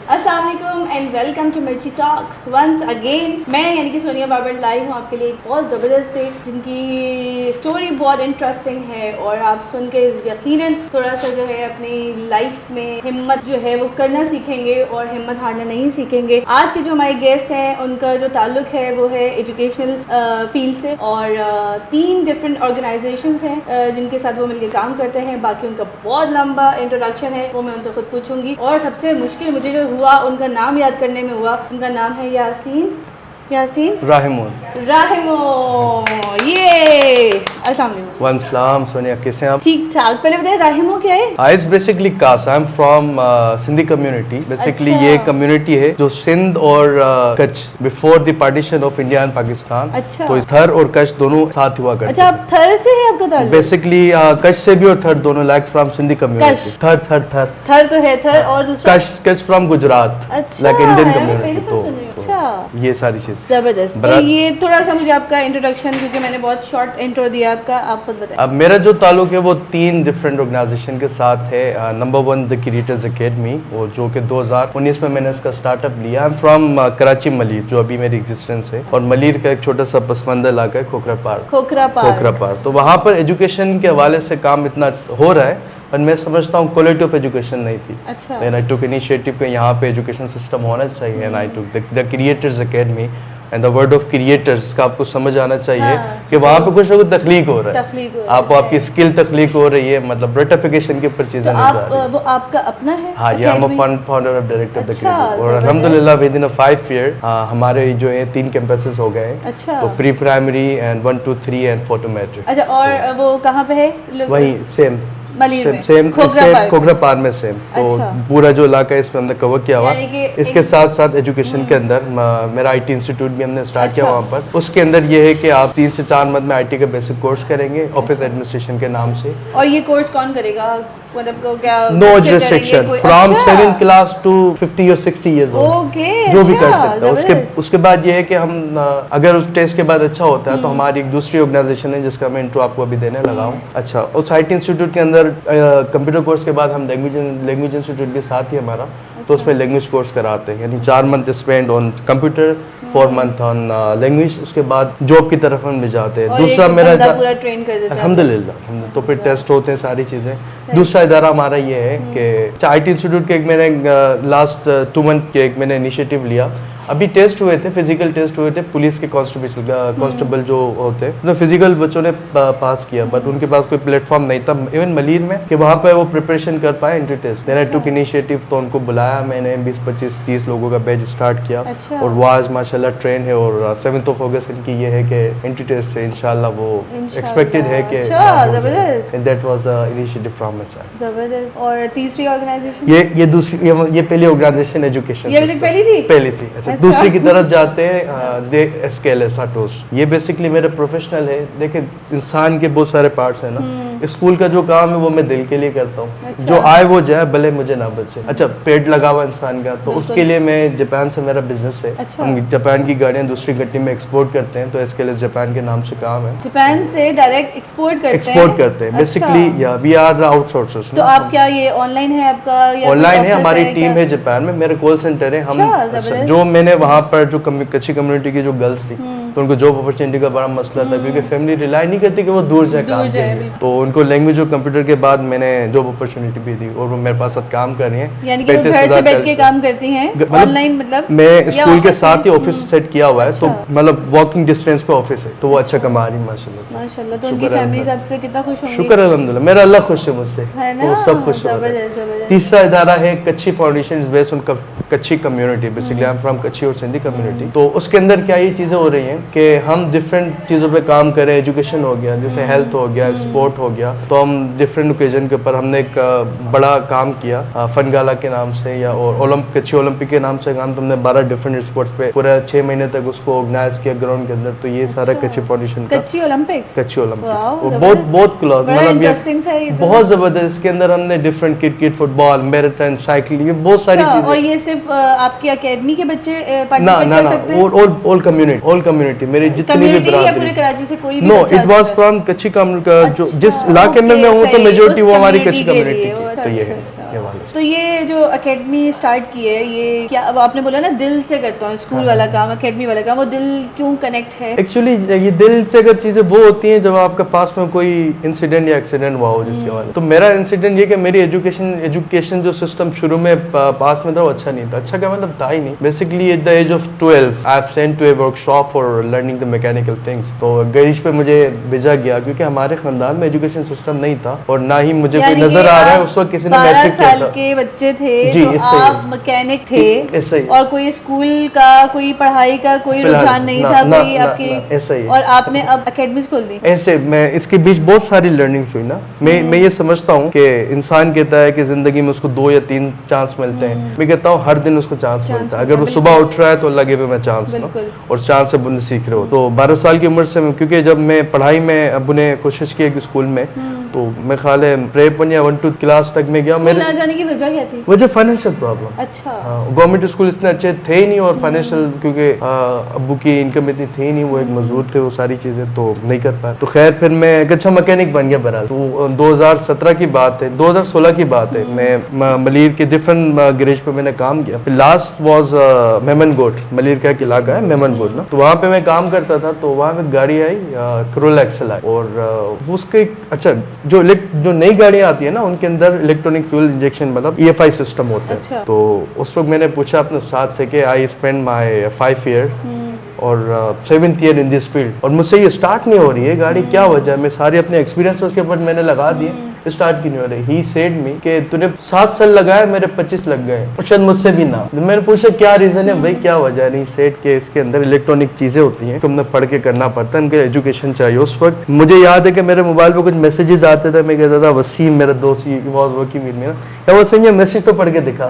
अस्सलाम वालेकुम and welcome to मिर्ची टॉक्स वंस अगेन। मैं यानी कि सोनिया बाबर लाई हूँ आपके लिए एक बहुत ज़बरदस्त से, जिनकी स्टोरी बहुत इंटरेस्टिंग है और आप सुन के यकीनन थोड़ा सा जो है अपनी लाइफ में हिम्मत जो है वो करना सीखेंगे और हिम्मत हारना नहीं सीखेंगे। आज के जो हमारे गेस्ट हैं उनका जो ताल्लुक है वो है एजुकेशनल फील्ड से और 3 डिफरेंट ऑर्गेनाइजेशंस हैं जिनके साथ वो मिलकर काम करते हैं। बाकी उनका बहुत लंबा इंट्रोडक्शन है, वो मैं उनसे खुद पूछूंगी। और सबसे मुश्किल मुझे जो हुआ उनका नाम याद करने में हुआ। उनका नाम है यासीन राहिमोन। ये अस्सलाम वालेकुम सोनिया, कैसे हैं आप? ठीक ठाक। पहले बताइए राहिमो क्या है? It's basically caste. I am from Sindhi community. Basically ये कम्युनिटी है जो सिंध और Kutch before the partition of India and Pakistan. अच्छा। तो थर और कच्छ दोनों साथ हुआ करते। अच्छा, आप थर से है आपका ताल्लुक? बेसिकली कच्छ से भी और थर दोनों, लाइक फ्रॉम सिंधी कम्युनिटी। थर तो है थर और दूसरा कच्छ फ्रॉम गुजरात, अच्छा, लाइक इंडियन कम्युनिटी। तो ये सारी चीज जबरदस्त। तो ये थोड़ा सा मुझे आपका इंट्रोडक्शन, क्योंकि मैंने बहुत शॉर्ट इंट्रो दिया आपका, आप खुद बताइए। अब मेरा जो ताल्लुक है वो 3 डिफरेंट ऑर्गेनाइजेशन के साथ है। नंबर 1 द क्रिएटर्स एकेडमी, वो जो कि 2019 में मैंने इसका स्टार्टअप लिया। आई एम फ्रॉम कराची मलीर, जो अभी मेरी एग्जिस्टेंस है। और मलीर का एक छोटा सा पसमंदा इलाका है खोखरा पार्क। तो वहाँ पर एजुकेशन के हवाले से काम इतना हो रहा है, पर मैं समझता हूँ क्वालिटी ऑफ एजुकेशन नहीं थी। अच्छा। एंड आई टुक इनिशिएटिव कि यहाँ पे एजुकेशन सिस्टम होना चाहिए। And I took the creators academy and the word of creators का आपको समझ आना चाहिए कि वहाँ पे कुछ ना कुछ तख्लीक हो रहा है। आपकी स्किल तख्लीक हो रही है, मतलब रेटिफिकेशन के ऊपर चीजें नहीं जा रही। वो आपका अपना है? हाँ, ये हम फाउंडर और डायरेक्टर ऑफ द क्रिएटर्स। और अल्हम्दुलिल्लाह विद इन 5 ईयर हमारे जो है 3 कैंपसेस हो गए। अच्छा। तो pre primary and 1 2 3 and 4 to matric. अच्छा, और वो कहाँ पे है? वही सेम खोखरा पार्क में सेम। तो पूरा जो इलाका है इसमें हमने कवर किया हुआ। इसके साथ साथ एजुकेशन के अंदर मेरा आईटी इंस्टीट्यूट भी हमने स्टार्ट किया वहाँ पर। उसके अंदर ये है कि आप 3 से 4 मंथ में आईटी का बेसिक कोर्स करेंगे, ऑफिस एडमिनिस्ट्रेशन के नाम से। और ये कोर्स कौन करेगा? मतलब क्या? No restriction, from 7th class to 50 और 60 इयर्स ओल्ड, जो भी कर सकता है। उसके बाद ये है कि हम अगर उस टेस्ट के बाद अच्छा होता है तो हमारी एक दूसरी ऑर्गेनाइजेशन है जिसका मैं इंट्रो आपको अभी देने लगा हूँ। अच्छा, उस आईटी इंस्टीट्यूट के अंदर कंप्यूटर कोर्स के बाद हम लैंग्वेज इंस्टीट्यूट के साथ ही हमारा, तो उसमें लैंग्वेज कोर्स कराते हैं। यानी 4 month spend on computer, 4 month on language. उसके बाद जॉब की तरफ हम जाते हैं। दूसरा मेरा पूरा ट्रेन कर देता है अल्हम्दुलिल्लाह। तो फिर टेस्ट होते हैं, सारी चीज़ें। दूसरा इदारा हमारा ये है कि आईटी इंस्टीट्यूट के एक मैंने लास्ट 2 मंथ के एक मैंने इनिशिएटिव लिया। अभी टेस्ट हुए थे, फिजिकल टेस्ट हुए थे पुलिस के कांस्टेबल जो होते हैं, तो फिजिकल बच्चों ने पास किया, बट उनके पास कोई प्लेटफॉर्म नहीं था इवन मलीर में कि वहाँ पे वो प्रिपरेशन कर पाए एंट्री टेस्ट। मैंने टुक इनिशिएटिव, तो उनको बुलाया मैंने। 20 25 30 लोगों का बैच स्टार्ट किया। और वो आज माशाल्लाह ट्रेन है। और 7th of August इनकी ये है कि एंट्री टेस्ट से इंशाल्लाह वो एक्सपेक्टेड है कि that was the initiative from my side. जबरदस्त। और तीसरी ऑर्गेनाइजेशन? ये दूसरी, ये पहली ऑर्गेनाइजेशन एजुकेशन। ये पहली थी। अच्छा, दूसरी की तरफ जाते हैं दे SKLS साटोस। ये बेसिकली मेरे प्रोफेशनल है। देखिए, इंसान के बहुत सारे पार्ट्स हैं ना। स्कूल का जो काम है वो मैं दिल के लिए करता हूँ। अच्छा। जो आए वो जाए, भले मुझे ना बचे। अच्छा, पेट लगा हुआ इंसान का, तो उसके लिए मैं जापान से मेरा बिजनेस है। अच्छा। हम जापान की गाड़ियाँ दूसरी गड्डी में एक्सपोर्ट करते हैं, तो SKLS जापान के नाम से काम है। जापान से डायरेक्ट एक्सपोर्ट करते हैं बेसिकली। या वी आर द आउटसोर्सर्स। तो आप क्या ये ऑनलाइन है आपका? ऑनलाइन है, हमारी टीम है जापान में, मेरे कॉल सेंटर है। हम जो मैंने वहाँ पर जो कच्ची कम्युनिटी की जो गर्ल्स थी, तो उनको जॉब अपॉर्चुनिटी का बड़ा मसला था, क्योंकि फैमिली रिलाई नहीं करती कि वो दूर जाए काम के लिए। तो उनको लैंग्वेज और कंप्यूटर के बाद मैंने जॉब अपॉर्चुनिटी भी दी, और वो मेरे पास साथ काम कर रही हैं। यानी कि वो घर से बैठ के काम करती हैं ऑनलाइन? मतलब मैं स्कूल के साथ ही ऑफिस सेट किया हुआ है। तो मतलब वॉकिंग डिस्टेंस पे ऑफिस है, तो वो अच्छा कमा रही है माशाल्लाह। तो उनकी फैमिली सबसे कितना खुश होंगी? शुक्र अल्हम्दुलिल्लाह, मेरा अल्लाह खुश है मुझसे, तो सब खुश है। तीसरा इदारा है कच्ची फाउंडेशन, इज बेस्ड ऑन कच्ची community. Basically I am from कच्ची और सिंधी कम्युनिटी। तो उसके अंदर क्या ये चीज़ें हो रही हैं कि हम डिफरेंट चीज़ों पे काम करें। एजुकेशन हो गया, जैसे हेल्थ हो गया, स्पोर्ट हो गया। तो हम डिफरेंट ओकेजन के ऊपर हमने एक बड़ा काम किया फन गाला के नाम से, या और कच्ची ओलंपिक के नाम से काम। तो हमने 12 डिफरेंट स्पोर्ट्स पे पूरा 6 महीने तक उसको ऑर्गेनाइज किया ग्राउंड के अंदर। तो ये सारा कच्ची फाउंडेशन का कच्ची ओलंपिक्स बहुत क्लोज, मतलब बहुत जबरदस्त। इसके अंदर हमने different cricket, football, marathon, cycling, ये बहुत सारी चीजें। और ये सिर्फ आपकी एकेडमी के बच्चे पार्टिसिपेट कर सकते हैं? ऑल कम्युनिटी मेरी जितनी भी पूरे कराची से कोई भी? नो, इट वाज फ्रॉम कच्ची कम्युनिटी। जो जिस इलाके में मैं हूँ, तो मेजोरिटी वो हमारी कच्ची कम्युनिटी की। तो ये है ये वाला। ऑनेस्ट। तो ये जो एकेडमी स्टार्ट की है, ये क्या अब आपने बोला ना दिल से करता हूँ, स्कूल वाला काम, एकेडमी वाला काम, वो दिल क्यों कनेक्ट है? एक्चुअली ये दिल से अगर चीजें वो होती हैं जब आपके पास में कोई इंसिडेंट या एक्सीडेंट हुआ हो जिसके बाद। तो मेरा इंसिडेंट ये कि मेरी एजुकेशन जो सिस्टम शुरू में पास में था वो अच्छा नहीं था। अच्छा क्या मतलब था ही नहीं। Basically at the age of 12 I have sent to a workshop for learning the mechanical things. तो गैरेज पे मुझे भेजा गया क्योंकि हमारे खानदान में एजुकेशन सिस्टम नहीं था और ना ही मुझे कोई नजर आ रहा है उस वक्त किसी ने मैट्रिक किया था। 12 साल के बच्चे थे जी, तो आप मैकेनिक थे ऐसा ही, और कोई स्कूल का कोई पढ़ाई का कोई रुझान नहीं था, कोई आपकी ऐसा ही, और आपने अब एकेडमीज खोल दी। ऐसे मैं इसके बीच बहुत सारी लर्निंग्स हुई ना। मैं ये समझता हूँ कि इंसान कहता है कि जिंदगी में उसको 2 या 3 चांस मिलते हैं। मैं कहता हूँ हर दिन उसको चांस मिलता है। अगर वो सुबह उठ रहा है तो लगे पे मैं चांस ना, और चांस से बुंदे सीख रहे हो। तो 12 साल की उम्र से क्योंकि जब मैं पढ़ाई में अबू ने कोशिश की स्कूल में, तो मैं ख्याल है प्रेप 1 या 1-2 क्लास तक में गया। मेरे ना जाने की वजह क्या थी? वजह फाइनेंशियल प्रॉब्लम। अच्छा। गवर्नमेंट स्कूल इतने अच्छे थे ही नहीं और फाइनेंशियल क्योंकि अबू की इनकम इतनी थी नहीं, वो एक मजदूर थे, वो सारी चीजें तो नहीं कर पाया। तो खैर फिर मैं एक अच्छा मैकेनिक बन गया बहरहाल। तो 2017 की बात है, 2016 की बात है, मैं मलीर के डिफरेंट गैरेज पे मैंने काम किया। फिर लास्ट वाज मेमन गोट, मलीर का एक इलाका है मेमन गोट ना, तो वहाँ पे मैं काम करता था। तो वहाँ पे गाड़ी आई करोला एक्सेल आई और उसके अच्छा जो नई गाड़ियाँ आती है ना उनके अंदर इलेक्ट्रॉनिक फ्यूल इंजेक्शन मतलब EFI सिस्टम होता है। अच्छा। तो उस वक्त मैंने पूछा अपने उस्ताद से कि आई स्पेंड माई 5 ईयर और 7th year in this field और मुझसे ये स्टार्ट नहीं हो रही है गाड़ी, क्या वजह है? मैं सारे अपने एक्सपीरियंस उसके ऊपर मैंने लगा दिए, स्टार्ट क्यों नहीं हो रही? ही सेड मी कि तूने 7 साल लगाए, मेरे 25 लग गए और शायद मुझसे भी ना। मैंने पूछा क्या रीजन है भाई, क्या वजह है? नहीं सेड के इसके अंदर इलेक्ट्रॉनिक चीजें होती हैं, तुमने पढ़ के करना पड़ता है, उनके एजुकेशन चाहिए। उस वक्त मुझे याद है कि मेरे मोबाइल पे कुछ मैसेजेस आते थे, मैं कहता था वसीम मेरा दोस्त वाज वर्किंग विद मी ना, क्या वसीम ये मैसेज तो पढ़ के दिखा।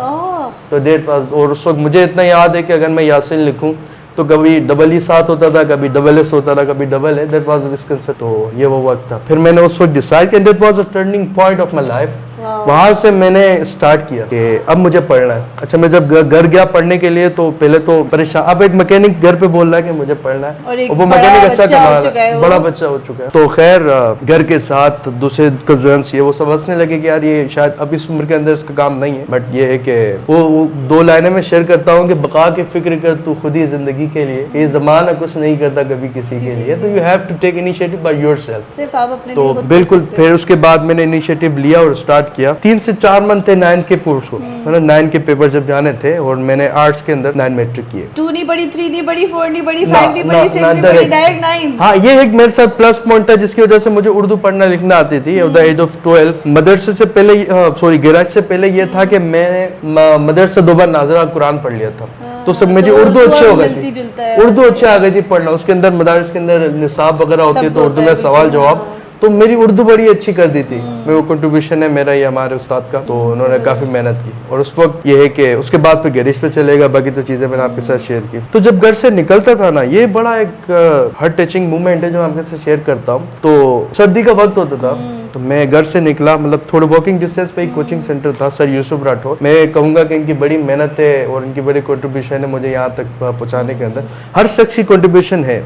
तो डेट पास। और उस वक्त मुझे इतना याद है कि अगर मैं यासिन लिखूं तो कभी डबल ई साथ होता था, कभी डबल एस होता था, कभी डबल है। That was misconcept. तो ये वो वक्त था। फिर मैंने उस वक्त डिसाइड किया, that was a turning point of my life. वहां से मैंने स्टार्ट किया कि अब मुझे पढ़ना है। अच्छा मैं जब घर गया पढ़ने के लिए तो पहले तो परेशान, अब एक मैकेनिक घर पे बोल रहा है कि मुझे पढ़ना है और वो मैकेनिक अच्छा कमा रहा है, बड़ा बच्चा हो चुका है। तो खैर घर के साथ दूसरे कजन्स ये वो सब हंसने लगे कि यार ये शायद अब इस उम्र के अंदर इसका काम नहीं है। बट ये है कि वो 2 लाइनें में शेयर करता हूँ कि बका की फिक्र कर तू खुद ही जिंदगी के लिए, ये जमाना कुछ नहीं करता कभी किसी के लिए, तो you have to take initiative by yourself. सिर्फ आप अपने तो बिल्कुल फिर उसके बाद मैंने इनिशिएटिव लिया और स्टार्ट किया। 3 से 4 मंथ थे 9th के कोर्स को, मतलब 9 के पेपर जब जाने थे और मैंने आर्ट्स के अंदर 9 मैट्रिक किए। 2 नहीं पढ़ी, 3 नहीं पढ़ी, 4 नहीं पढ़ी, 5 नहीं पढ़ी, 6 नहीं पढ़ी, डायरेक्ट 9। हाँ ये एक मेरे साथ प्लस पॉइंट था जिसकी वजह से मुझे उर्दू पढ़ना लिखना आती थी। एट द एज ऑफ 12 मदरसे से पहले सॉरी गैराज से पहले ये था कि मैंने मदरसे 2 बार नाज़रा कुरान पढ़ लिया था। तो सब मेरी उर्दू अच्छी हो गई थी, उर्दू अच्छी आ गई थी पढ़ना। उसके अंदर मदारिस के अंदर निसाब वगैरह होती है तो उर्दू में सवाल जवाब, तो मेरी उर्दू बड़ी अच्छी कर दी थी। मैं वो कंट्रीब्यूशन है मेरा ये हमारे उस्ताद का, तो उन्होंने काफी मेहनत की। और उस वक्त ये है कि उसके बाद फिर गैरेज पे चलेगा, बाकी तो चीजें मैंने आपके साथ शेयर की। तो जब घर से निकलता था ना, ये बड़ा एक हार्ट टचिंग मोमेंट है जो मैं आपके साथ शेयर करता हूँ। तो सर्दी का वक्त होता था तो मैं घर से निकला, मतलब थोड़े वॉकिंग डिस्टेंस पे एक कोचिंग सेंटर था सर यूसुफ राठौर। मैं कहूंगा कि इनकी बड़ी मेहनत है और इनकी बड़ी कंट्रीब्यूशन है मुझे यहाँ तक पहुँचाने के अंदर। हर शख्स की कंट्रीब्यूशन है,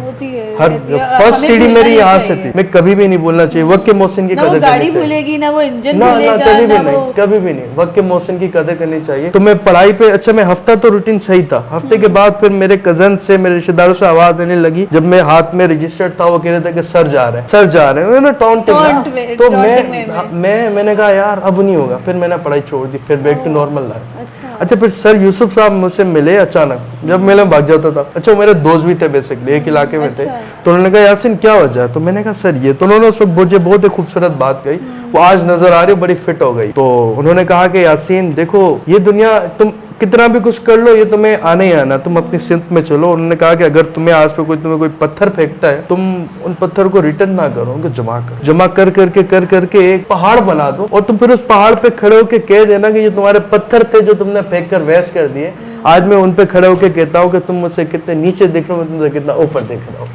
हर फर्स्ट सीढ़ी मेरी यहाँ से थी। मैं कभी भी नहीं बोलना चाहिए वक्त के मौसम की कदर करनी चाहिए, ना वो इंजन कभी भी नहीं, कभी भी नहीं। वक्त के मौसम की कदर करनी चाहिए। तो मैं पढ़ाई पे अच्छा मैं हफ्ता तो रूटीन सही था। हफ्ते के बाद फिर मेरे कजन से मेरे रिश्तेदारों से आवाज आने लगी, जब मैं हाथ में रजिस्टर्ड था वो कह रहे थे कि सर जा रहे हैं, सर जा रहे हैं, टॉन्टिंग। तो मैंने कहा यार अब नहीं होगा, फिर मैंने पढ़ाई छोड़ दी, फिर बैक टू नॉर्मल लाइफ। अच्छा फिर सर यूसुफ साहब मुझसे मिले अचानक, जब मैं भाग जाता था। अच्छा मेरे दोस्त भी थे बेसिकली, एक इलाके में थे। तो उन्होंने कहा यासिन क्या वजह है? तो मैंने कहा सर ये। तो उन्होंने उस वक्त मुझे बहुत ही खूबसूरत बात कही, वो आज नजर आ रही, बड़ी फिट हो गई। तो उन्होंने कहा कि यासीन देखो ये दुनिया तुम कितना भी कुछ कर लो ये तुम्हें आना ही आना, तुम अपनी सिमत में चलो। उन्होंने कहा कि अगर तुम्हें आज पे तुम्हें कोई पत्थर फेंकता है, तुम उन पत्थर को रिटर्न ना करो, उनको जमा कर करके एक पहाड़ बना दो और तुम फिर उस पहाड़ पे खड़े होकर कह देना कि ये तुम्हारे पत्थर थे जो तुमने फेंक कर वेस्ट कर दिए। आज मैं उन पे खड़े होकर कहता हूँ कि तुम मुझसे कितने नीचे देख रहे हो, मैं तुमसे कितना ऊपर देख रहा हूँ।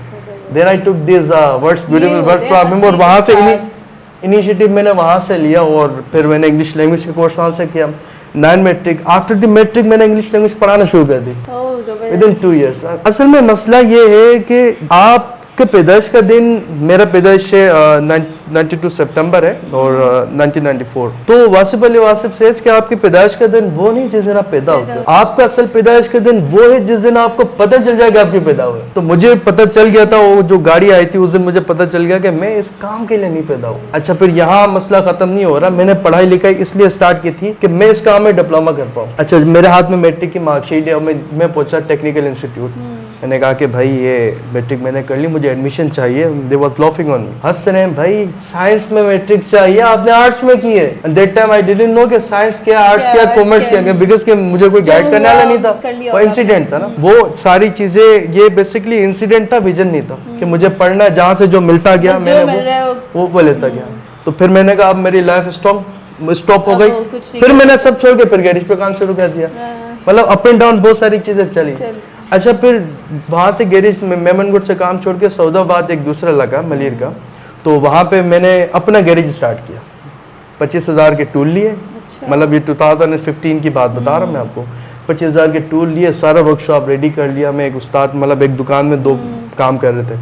Then I took these words, beautiful words from him, और वहां से इनिशिएटिव मैंने वहां से लिया और फिर मैंने इंग्लिश लैंग्वेज का कोर्स वहां से किया। 9 मैट्रिक, आफ्टर द मैट्रिक मैंने इंग्लिश लैंग्वेज पढ़ाना शुरू कर दी विद इन 2 years। असल में मसला ये है कि आप आपके पैदाइश का दिन, मेरा पैदाइश 92 सितंबर है और 1994। तो वासिफ अली वासिफ सेज कि आपकी पैदाइश का दिन वो नहीं जिस दिन आप पैदा होते हो, आपका असल पैदाइश का दिन वो है जिस दिन आपको पता चल जाएगा आपकी पैदा हुए। तो मुझे पता चल गया था, वो जो गाड़ी आई थी उस दिन मुझे पता चल गया कि मैं इस काम के लिए नहीं पैदा हूँ। अच्छा, फिर यहाँ मसला खत्म नहीं हो रहा, मैंने पढ़ाई लिखाई इसलिए स्टार्ट की थी कि मैं इस काम में डिप्लोमा कर पाऊँ। अच्छा, मेरे हाथ में मैट्रिक की मार्कशीट है और मैं पहुंचा टेक्निकल इंस्टीट्यूट। मैंने कहा कि भाई ये मैट्रिक मैंने कर ली, मुझे एडमिशन चाहिए। They was laughing on me, हंस रहे हैं, भाई साइंस में मैट्रिक चाहिए, आपने आर्ट्स में की है। And that time I didn't know कि साइंस क्या, आर्ट्स क्या, कॉमर्स क्या, बिकॉज कि मुझे कोई गाइड करने वाला नहीं था। वो इंसिडेंट था ना, वो सारी चीजें, ये बेसिकली इंसिडेंट था, विजन नहीं था कि मुझे पढ़ना है। जहाँ से जो मिलता गया मैंने वो लेता गया। तो फिर मैंने कहा अब मेरी लाइफ स्टॉप हो गई। फिर मैंने सब छोड़ के फिर गैरेज पे काम शुरू कर दिया। मतलब अप एंड डाउन बहुत सारी चीजें चली। अच्छा, फिर वहाँ से गैरेज में मेमनगुड से काम छोड़ के सौदाबाद एक दूसरा लगा मलिर का, तो वहाँ पे मैंने अपना गैरेज स्टार्ट किया। 25,000 के टूल लिए। मतलब ये 2015 की बात बता रहा हूँ मैं आपको। 25,000 के टूल लिए, सारा वर्कशॉप रेडी कर लिया। मैं एक उस्ताद, मतलब एक दुकान में 2 काम कर रहे थे।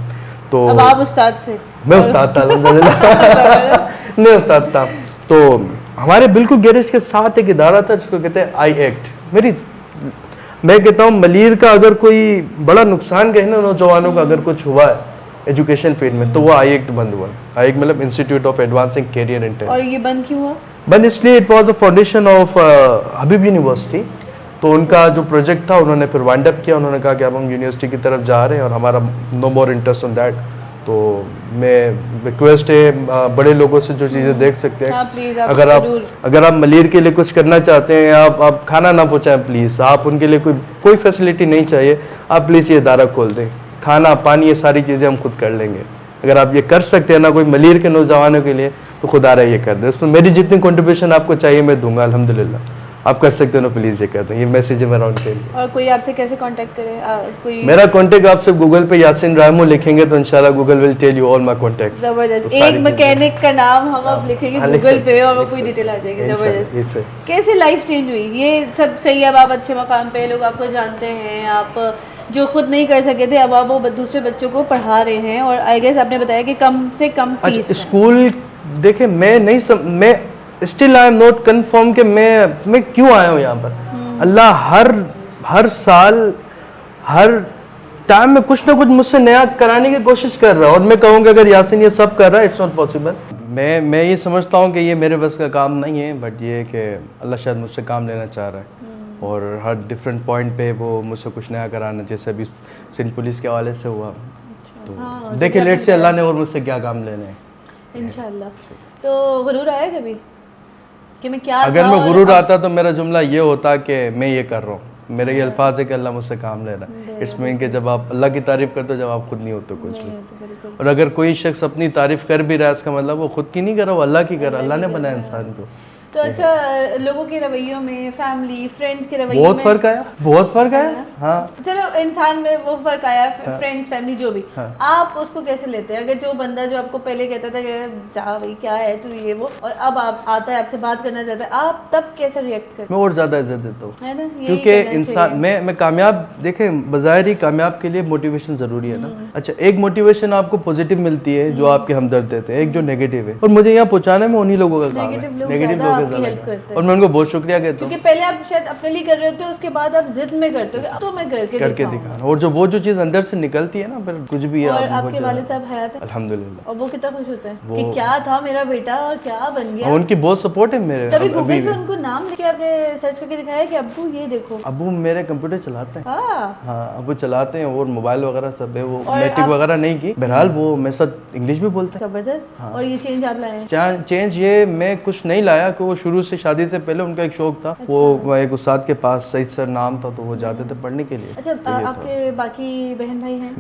तो अब आप उस्ताद थे? मैं उस्ताद था, मैं उस्ताद था। तो हमारे बिल्कुल गैरेज के साथ एक इदारा था जिसको कहते हैं आई एक्ट। मैं कहता हूँ मलीर का अगर कोई बड़ा नुकसान कहे ना नौजवानों का अगर कुछ हुआ है एजुकेशन फील्ड में, तो वो आई एक्ट बंद हुआ। आई एक्ट मतलब institute of advancing career and talent. और ये बंद क्यों हुआ? बंद इसलिए, it was a foundation of Habib university. तो उनका जो प्रोजेक्ट था उन्होंने फिर वाइंड अप किया। उन्होंने कहा कि अब हम यूनिवर्सिटी की तरफ जा रहे हैं और हमारा no more interest on that. तो मैं रिक्वेस्ट है बड़े लोगों से जो चीज़ें देख सकते हैं, हाँ, अगर आप मलीर के लिए कुछ करना चाहते हैं, आप खाना ना पहुँचाएं प्लीज़, आप उनके लिए कोई फैसिलिटी नहीं चाहिए, आप प्लीज़ ये इदारा खोल दें। खाना पानी ये सारी चीज़ें हम खुद कर लेंगे। अगर आप ये कर सकते हैं ना कोई मलीर के नौजवानों के लिए, तो खुदा रहा ये कर दें। उसमें मेरी जितनी कंट्रीब्यूशन आपको चाहिए मैं दूंगा, अल्हम्दुलिल्लाह। आप कर सकते हो ना, प्लीज़ ये कर दें। ये मैसेज है मेरा उनके लिए। और कोई आपसे कैसे कांटेक्ट करे? कोई मेरा कांटेक्ट आप सब गूगल पे यासिन रामू लिखेंगे तो इंशाल्लाह Google will tell you all my contacts. जबरदस्त। एक मैकेनिक का नाम हम अब लिखेंगे गूगल पे और वो कोई डिटेल आ जाएगी। जबरदस्त। कैसे लाइफ चेंज हुई? ये सब सही है, अब आप अच्छे मकाम पे, लोग आपको जानते हैं, आप जो खुद नहीं कर सके थे अब आप वो दूसरे बच्चों को पढ़ा रहे हैं। और आई गेस आपने बताया कि कम से कम फीस। स्कूल देखे, मैं still I am not confirm कि मैं क्यों आया हूँ यहाँ पर। अल्लाह हर साल हर टाइम में कुछ ना कुछ मुझसे नया कराने की कोशिश कर रहा है। और मैं कहूँगा अगर यासिन ये सब कर रहा है, इट्स नॉट पॉसिबल। मैं ये समझता हूँ कि ये मेरे बस का काम नहीं है, बट ये कि अल्लाह शायद मुझसे काम लेना चाह रहा है और हर डिफरेंट पॉइंट पे वो मुझसे कुछ नया कराना, जैसे अभी सिंध पुलिस के हवाले से हुआ। तो देखिए लेट से अल्लाह ने और मुझसे क्या काम लेने हैं इंशाल्लाह। तो गुरूर आया कभी कि मैं क्या? अगर मैं गुरूर आता तो मेरा जुमला ये होता कि मैं ये कर रहा हूँ। मेरे ये अल्फाज है कि अल्लाह मुझसे काम ले रहा है। इट्स मीन कि जब आप अल्लाह की तारीफ़ करते हो जब आप खुद नहीं होते कुछ भी। और अगर कोई शख्स अपनी तारीफ़ कर भी रहा है, इसका मतलब वो खुद की नहीं कर रहा, वो अल्लाह की कर रहा है। अल्लाह ने बनाया इंसान को। तो अच्छा, लोगों के रवैयों में, फैमिली फ्रेंड्स के रवैयों बहुत फ़र्क आया, बहुत फ़र्क आया। हाँ, चलो इंसान में वो फ़र्क आया, फ्रेंड्स फैमिली जो भी। आप उसको कैसे लेते हैं? अगर जो बंदा जो आपको पहले कहता था कि जा भाई क्या है तू ये वो, और अब आप आता है आपसे बात करना चाहता है, आप तब कैसे रिएक्ट करते हैं? मैं और ज़्यादा इज्जत देता हूँ, है ना? क्योंकि इंसान मैं कामयाब, देखें बज़ाहिर ही कामयाब के लिए मोटिवेशन ज़रूरी है ना। अच्छा, एक मोटिवेशन आपको पॉजिटिव मिलती है जो आपके हमदर्द देते हैं, एक जो नेगेटिव है। और मुझे यहाँ पहुँचाने में उन्हीं लोगों का काम है, नेगेटिव लोग और मैं उनको बहुत शुक्रिया कहता हूँ। क्योंकि पहले आप शायद अपने लिए कर रहे होते हो, उसके बाद आप जिद में करते हो तो मैं करके दिखाना। और जो वो जो चीज़ अंदर से निकलती है ना, फिर कुछ भी है। और आपके वालिद साहब हयात हैं अल्हम्दुलिल्लाह, और वो कितना खुश होते हैं कि क्या था मेरा बेटा और क्या बन गया। उनकी बहुत सपोर्ट है मेरे। कभी गूगल पे उनको नाम लिख के आपने सर्च करके दिखाया कि अब्बू ये देखो? अब्बू मेरे कंप्यूटर चलाते हैं। हाँ, अब्बू चलाते हैं और मोबाइल वगैरह सब है। वो मैट्रिक वगैरह नहीं की, बहरहाल वो मेरे साथ इंग्लिश भी बोलते हैं। जबरदस्त। और ये चेंज आप लाए? चेंज ये मैं कुछ नहीं लाया, कि वो शुरू से शादी से पहले उनका एक शौक था। वो एक उस्ताद के पास, सईद सर नाम था, तो वो जाते थे पढ़ने के लिए। अच्छा, तो आपके बाकी बहन भाई हैं?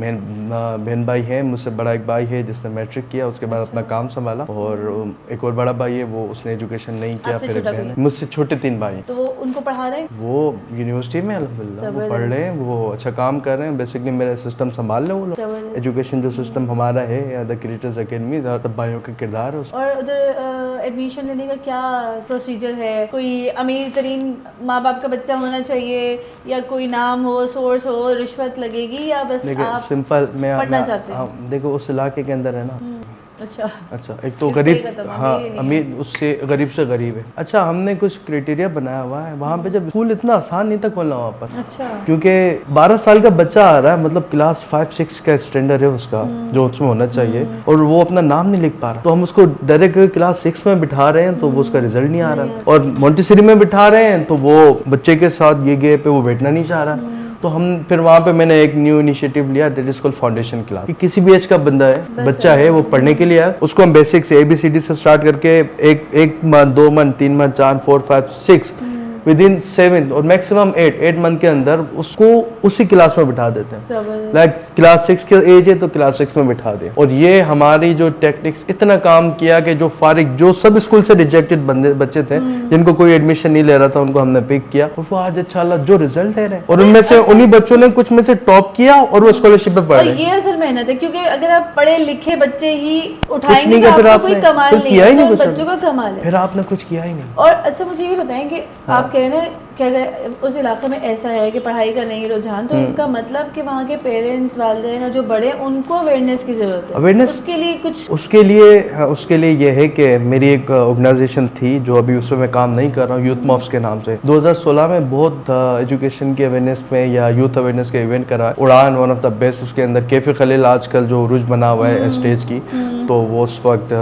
बहन भाई हैं, मुझसे बड़ा एक भाई है जिसने मैट्रिक किया, उसके बाद अपना काम संभाला। और एक और बड़ा भाई है, वो उसने एजुकेशन नहीं किया। फिर एक बहन, मुझसे छोटे 3 भाई हैं। तो वो उनको पढ़ा रहे हैं? वो यूनिवर्सिटी में अल्हम्दुलिल्लाह वो पढ़ रहे हैं, वो अच्छा काम कर रहे हैं। बेसिकली मेरा सिस्टम संभाल रहे हैं वो लोग। एजुकेशन जो सिस्टम हमारा है, द क्रिएटर्स एकेडमी, भाइयों का किरदार है। और उधर एडमिशन लेने का क्या प्रोसीजर है? कोई अमीर तरीन माँ बाप का बच्चा होना चाहिए या कोई नाम हो, सोर्स हो, रिश्वत लगेगी, या बस आप सिंपल मैं पढ़ना चाहते हैं? देखो उस इलाके के अंदर है ना, अच्छा एक तो गरीब, हाँ अमीर उससे गरीब से गरीब है। अच्छा हमने कुछ क्राइटेरिया बनाया हुआ है वहाँ पे, जब स्कूल इतना आसान नहीं था खोलना वहाँ पर। अच्छा। क्योंकि 12 साल का बच्चा आ रहा है, मतलब क्लास 5-6 का स्टैंडर्ड है उसका जो उसमें होना चाहिए, और वो अपना नाम नहीं लिख पा रहा, तो हम उसको डायरेक्ट क्लास 6 में बिठा रहे हैं तो वो उसका रिजल्ट नहीं आ रहा, और मोंटेसरी में बिठा रहे हैं तो वो बच्चे के साथ ये गे पे वो बैठना नहीं चाह रहा। तो हम फिर वहाँ पे मैंने एक न्यू इनिशिएटिव लिया, that is called foundation class, कि किसी भी एज का बच्चा है वो पढ़ने के लिए आए, उसको हम बेसिक से ABCD से स्टार्ट करके एक month, 2 month, 3 month, 4, 4, 5, 6 with in 7 और मैक्सिमम 8 मंथ के अंदर उसको उसी क्लास में बिठा देते हैं। लाइक क्लास 6 की एज है तो क्लास 6 में बिठा दे। और ये हमारी जो टेक्निक्स इतना काम किया कि जो फारिग, जो सब स्कूल से रिजेक्टेड बच्चे थे जिनको कोई एडमिशन नहीं ले रहा था, उनको हमने पिक किया, और वो आज अच्छा जो रिजल्ट दे रहे हैं, और उनमें से उन्हीं बच्चों ने कुछ में से टॉप किया और वो स्कॉलरशिप पे पढ़ रहे हैं। ये असल मेहनत है, क्योंकि अगर आप पढ़े लिखे बच्चे ही उठाएंगे तो आपको कोई कमाल नहीं किया ही नहीं, बच्चों का कमाल है, फिर आपने कुछ किया ही नहीं। और अच्छा मुझे ये बताएं कि आप कह रहे हैं क्या उस इलाके में ऐसा है कि पढ़ाई का नहीं रुझान, तो इसका मतलब कि वहाँ के पेरेंट्स, वालिदैन और जो बड़े, उनको अवेयरनेस की जरूरत है। अवेयरनेस उसके लिए कुछ, उसके लिए ये है कि मेरी एक ऑर्गेनाइजेशन थी जो अभी उसमें मैं काम नहीं कर रहा हूँ, यूथ मॉफ्स के नाम से। 2016 में बहुत एजुकेशन के अवेयरनेस में या यूथ अवेयरनेस के इवेंट करा, उड़ान वन ऑफ द बेस्ट। उसके अंदर कैफे खलील आजकल जो उरूज बना हुआ है स्टेज की, तो वो उस वक्त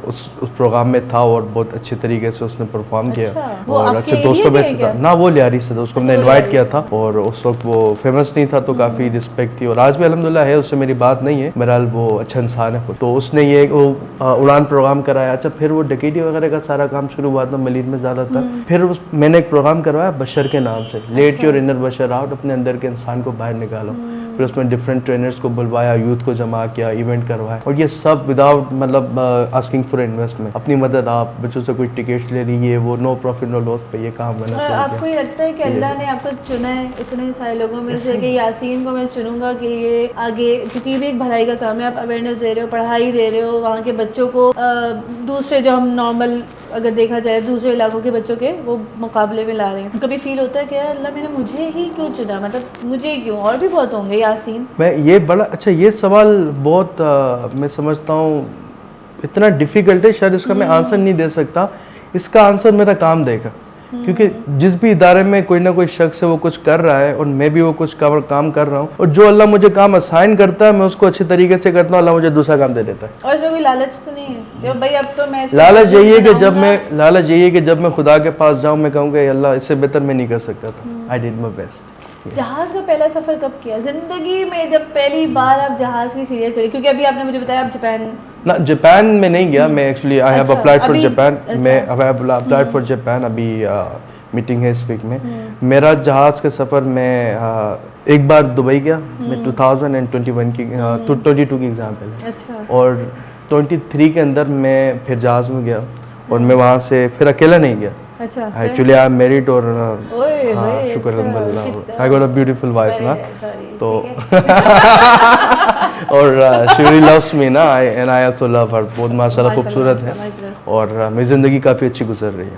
उस प्रोग्राम में था और बहुत अच्छे तरीके से उसने परफॉर्म किया, और अच्छे दोस्तों में से था ना, वो लियारी से था, उसको हमने इनवाइट किया था, और उस वक्त वो फेमस नहीं था तो काफ़ी रिस्पेक्ट थी, और आज भी अल्हम्दुलिल्लाह है, उससे मेरी बात नहीं है, बहरहाल वो अच्छा इंसान है। तो उसने ये उड़ान प्रोग्राम कराया। अच्छा फिर वो डकैती वगैरह का सारा काम शुरू हुआ था मलीन में ज़्यादातर। फिर मैंने एक प्रोग्राम करवाया बशर के नाम से, let your inner Bashar out, अपने अंदर के इंसान को बाहर निकालो। फिर उसमें डिफरेंट ट्रेनर्स को बुलवाया, यूथ को जमा किया, इवेंट करवाया, और ये सब विदाउट मतलब आस्किंग फॉर इन्वेस्टमेंट, अपनी मदद, आप बच्चों से कोई टिकट्स ले रही है, वो नो प्रॉफिट नो लॉस पे ये काम करना। आपको ये लगता है कि अल्लाह ने आपको चुना है इतने सारे लोगों में से कि यासीन को मैं चुनूंगा कि ये आगे, क्योंकि ये भी एक भलाई का काम है, आप अवेयरनेस दे रहे हो, पढ़ाई दे रहे हो, वहाँ के बच्चों को दूसरे जो हम नॉर्मल अगर देखा जाए दूसरे इलाकों के बच्चों के वो मुकाबले में ला रहे हैं, कभी फील होता है कि अल्लाह मैंने मुझे ही क्यों चुना, मतलब मुझे क्यों, और भी बहुत होंगे यासीन। मैं ये बड़ा अच्छा, ये सवाल बहुत मैं समझता हूँ इतना डिफिकल्ट है, शायद इसका मैं आंसर नहीं दे सकता। इसका आंसर मेरा काम देगा, क्योंकि जिस भी इदारे में कोई ना कोई शख्स है वो कुछ कर रहा है और मैं भी वो कुछ काम कर रहा हूँ, और जो अल्लाह मुझे काम असाइन करता है मैं उसको अच्छे तरीके से करता हूँ, अल्लाह मुझे दूसरा काम दे देता है। और इसमें कोई लालच तो नहीं है भाई, अब तो मैं लालच यही है कि जब मैं खुदा के पास जाऊँ मैं कहूँगा अल्लाह इससे बेहतर मैं नहीं कर सकता था, आई डिड माई बेस्ट। जहाज का पहला सफर कब किया जिंदगी में, जब पहली बार आप जहाज की सीढ़ियाँ चढ़ी? क्योंकि अभी आपने मुझे बताया आप जापान में नहीं गया मैं, actually I have applied for Japan, मैं अप्लाइड फॉर जापान, अभी मीटिंग है इस वीक में। मेरा जहाज का सफ़र में एक बार दुबई गया, मैं 2021 की 22 की एग्जाम्पल है। अच्छा। और 23 के अंदर मैं फिर जहाज में गया, और मैं वहाँ से फिर अकेला नहीं गया। अच्छा। एक्चुअली आई एम मैरिड, और शुक्र अल्हम्दुलिल्लाह, I got a beautiful wife ना, तो और शी रियली लव्स मी ना, एंड आई आल्सो लव हर, बहुत माशाल्लाह खूबसूरत है, और मेरी ज़िंदगी काफ़ी अच्छी गुजर रही है।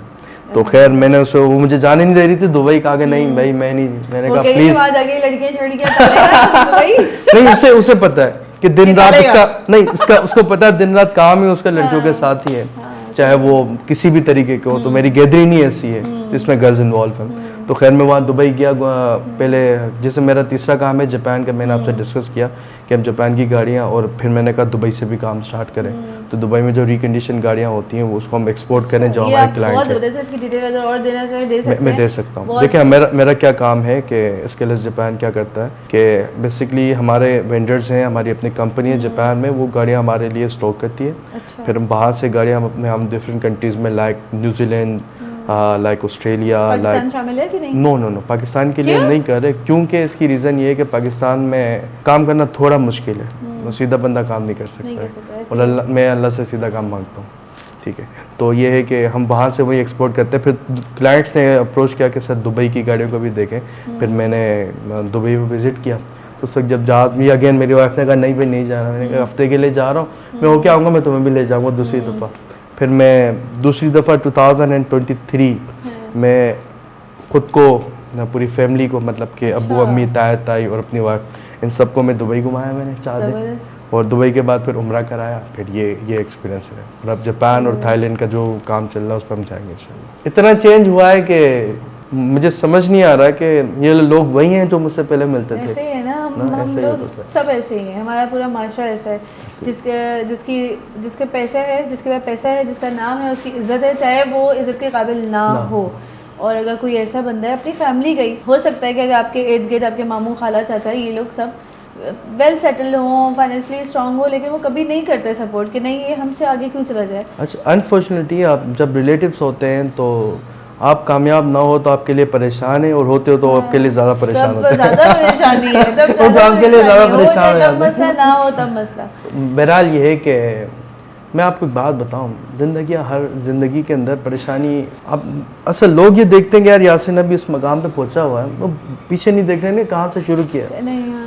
तो खैर मैंने उसे, वो मुझे जाने नहीं दे रही थी दुबई, कहा कि नहीं भाई मैं नहीं, मैंने कहा प्लीज नहीं, उसे पता है कि दिन रात उसको पता है दिन रात काम ही उसका लड़कियों के साथ ही है, चाहे वो किसी भी तरीके के हो। तो मेरी गैदरिंग ही ऐसी है जिसमें गर्ल्स इन्वॉल्व हैं। तो खैर मैं वहाँ दुबई गया, पहले जैसे मेरा तीसरा काम है जापान का, मैंने आपसे डिस्कस किया कि हम जापान की गाड़ियाँ, और फिर मैंने कहा दुबई से भी काम स्टार्ट करें। तो दुबई में जो रिकंडीशन गाड़ियाँ होती हैं वो उसको हम एक्सपोर्ट करें जो हमारे क्लाइंट है। मैं दे सकता हूँ। देखिए मेरा क्या काम है कि इसके लिए जापान क्या करता है कि बेसिकली हमारे वेंडर्स हैं, हमारी अपनी कंपनी है जापान में, वो गाड़ियाँ हमारे लिए स्टॉक करती है। फिर हम बाहर से गाड़ियाँ हम डिफरेंट कंट्रीज़ में, like New Zealand, like Australia, like शामिल है कि नहीं? नो पाकिस्तान के लिए नहीं कर रहे, क्योंकि इसकी रीज़न ये है कि पाकिस्तान में काम करना थोड़ा मुश्किल है, सीधा बंदा काम नहीं कर सकता है, और मैं अल्लाह से सीधा काम मांगता हूँ, ठीक है। तो ये है कि हम वहाँ से वही एक्सपोर्ट करते हैं। फिर क्लाइंट्स ने अप्रोच किया कि सर दुबई की गाड़ियों को भी देखें, फिर मैंने दुबई में विज़िट किया। तो उस वक्त जब जहाज में अगेन मेरी वाइफ ने कहा नहीं भाई नहीं जा रहा, मैंने कहा हफ्ते के लिए जा रहा हूँ, मैं होके आऊँगा, मैं तुम्हें भी ले जाऊँगा दूसरी दफ़ा। फिर मैं दूसरी दफ़ा 2023 में ख़ुद को पूरी फैमिली को मतलब कि अब्बू अम्मी ताई और अपनी वाइफ इन सबको मैं दुबई घुमाया मैंने 4 दिन, और दुबई के बाद फिर उम्रा कराया। फिर ये एक्सपीरियंस है। और अब जापान और थाईलैंड का जो काम चल रहा है उस पर हम जाएंगे। इतना चेंज हुआ है कि मुझे समझ नहीं आ रहा कि ये लोग वही हैं जो मुझसे पहले मिलते थे। ऐसे ही है ना, हम लोग सब ऐसे ही हैं। हमारा पूरा माशरा ऐसा है, जिसके पैसा है, जिसके पास पैसा है, जिसका नाम है, उसकी इज्जत है, चाहे वो इज्जत के काबिल ना हो। और अगर कोई ऐसा बंदा है, अपनी फैमिली गई, हो सकता है कि अगर आपके इर्द गिर्द आपके मामू खाला चाचा ये लोग सब वेल सेटल हों, फाइनेंशियली स्ट्रांग हो, लेकिन वो कभी नहीं करते सपोर्ट कि नहीं ये हमसे आगे क्यों चला जाए। अच्छा, अनफॉर्चुनेटली आप जब रिलेटिव्स होते हैं तो आप कामयाब ना हो तो आपके लिए परेशान है, और होते हो तो आपके लिए ज़्यादा परेशान होते हैं। ज़्यादा परेशानी है तब तो आपके लिए ज़्यादा परेशान है, मसला ना हो तब मसला। बहरहाल ये है कि मैं आपको एक बात बताऊं, हर ज़िंदगी के अंदर परेशानी, अब असल लोग ये देखते हैं कि यार यासिन अभी इस मकाम पे पहुंचा हुआ है, वो पीछे नहीं देख रहे हैं कहाँ से शुरू किया,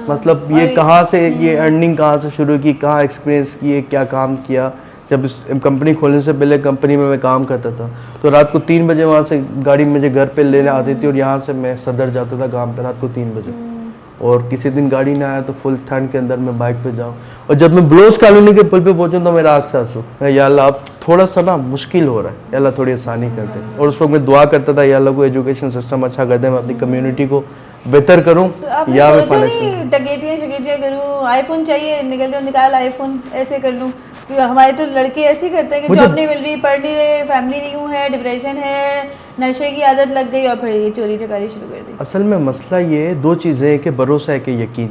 मतलब ये कहाँ से, ये अर्निंग कहाँ से शुरू की, कहाँ एक्सपीरियंस किए, क्या काम किया। जब इस कंपनी खोलने से पहले कंपनी में मैं काम करता था तो रात को 3 बजे वहाँ से गाड़ी मुझे घर पे लेने आती थी, और यहाँ से मैं सदर जाता था काम पे रात को 3 बजे। और किसी दिन गाड़ी ना आया तो फुल ठंड के अंदर मैं बाइक पे जाऊँ, और जब मैं ब्लोच कॉलोनी के पुल पे पहुँचूँ तो मेरा आँख से आंसू, या अल्लाह अब थोड़ा सा ना मुश्किल हो रहा है, या अल्लाह थोड़ी आसानी कर दे। और उस वक्त मैं दुआ करता था, या अल्लाह को एजुकेशन सिस्टम अच्छा कर दे, मैं अपनी कम्युनिटी को बेहतर करूँ, या मैं फाइनेंशियल टकेतियाँ करूँ, आईफोन चाहिए निकाल आईफोन ऐसे कर लूँ। हमारे तो लड़के ऐसे ही करते हैं कि जॉब नहीं मिल रही, पढ़ नहीं रहे, फैमिली नहीं हूँ है, डिप्रेशन है, नशे की आदत लग गई, और फिर ये चोरी चकारी शुरू कर दी। असल में मसला ये 2 चीज़ें हैं कि भरोसा है कि यकीन।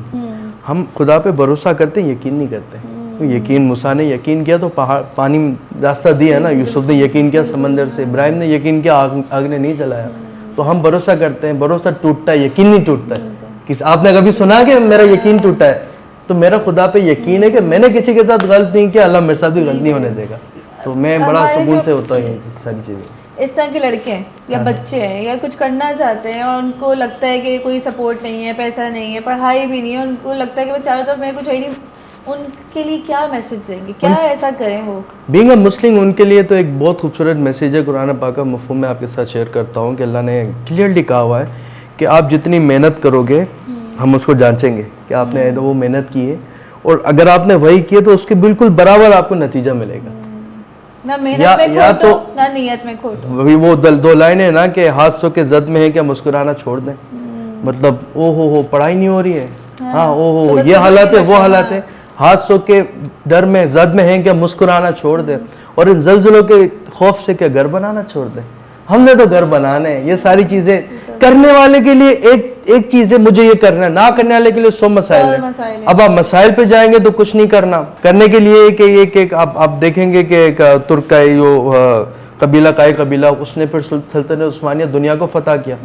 हम खुदा पे भरोसा करते हैं, यकीन नहीं करते। तो यकीन, मूसा ने यकीन किया तो पहाड़ पानी रास्ता दिया ना, यूसुफ ने यकीन किया समंदर से, इब्राहिम ने यकीन किया आग ने नहीं जलाया। तो हम भरोसा करते हैं, भरोसा टूटता है, यकीन नहीं टूटता है। आपने कभी सुना कि मेरा यकीन टूटा है? तो मेरा खुदा पे यकीन है कि मैंने किसी के साथ गलत नहीं किया, अल्लाह मेरे साथ भी गलत नहीं होने देगा। तो मैं बड़ा सुकून से होता है सारी चीज़ें। इस तरह के लड़के हैं या बच्चे हैं या कुछ करना चाहते हैं और उनको लगता है कि कोई सपोर्ट नहीं है, पैसा नहीं है, पढ़ाई भी नहीं है, उनको लगता है कि चारों तरफ मैं कुछ है नहीं, उनके लिए क्या मैसेज देंगे, क्या ऐसा करें वो? बीइंग अ मुस्लिम उनके लिए तो एक बहुत खूबसूरत मैसेज है, कुरान पाक का मफ़हूम मैं आपके साथ शेयर करता हूँ कि अल्लाह ने क्लियरली कहा हुआ है कि आप जितनी मेहनत करोगे हम उसको जांचेंगे कि आपने वो मेहनत की है, और अगर आपने वही किए तो उसके बिल्कुल बराबर आपको नतीजा मिलेगा। ना मेहनत में खोट हो, ना नियत में खोट हो। वही वो 2 लाइनें ना कि हादसों के जद में है क्या मुस्कुराना छोड़ दें, मतलब ओ हो पढ़ाई नहीं हो रही है, हाँ ओ हो तो ये हालात है, वो हालात है, हादसों के डर में जद में है क्या मुस्कुराना छोड़ दें, और इन जल्जलों के खौफ से क्या घर बनाना छोड़ दें। हमने तो घर बनाना है। ये सारी चीजें करने वाले के लिए एक चीज है, मुझे ये करना है, ना करने वाले के लिए 100 मसाइल है। अब आप मसाइल पे जाएंगे तो कुछ नहीं करना, करने के लिए कि आप देखेंगे कि तुर्क का जो कबीला उसने फिर सल्तनत उस्मानिया दुनिया को फतह किया,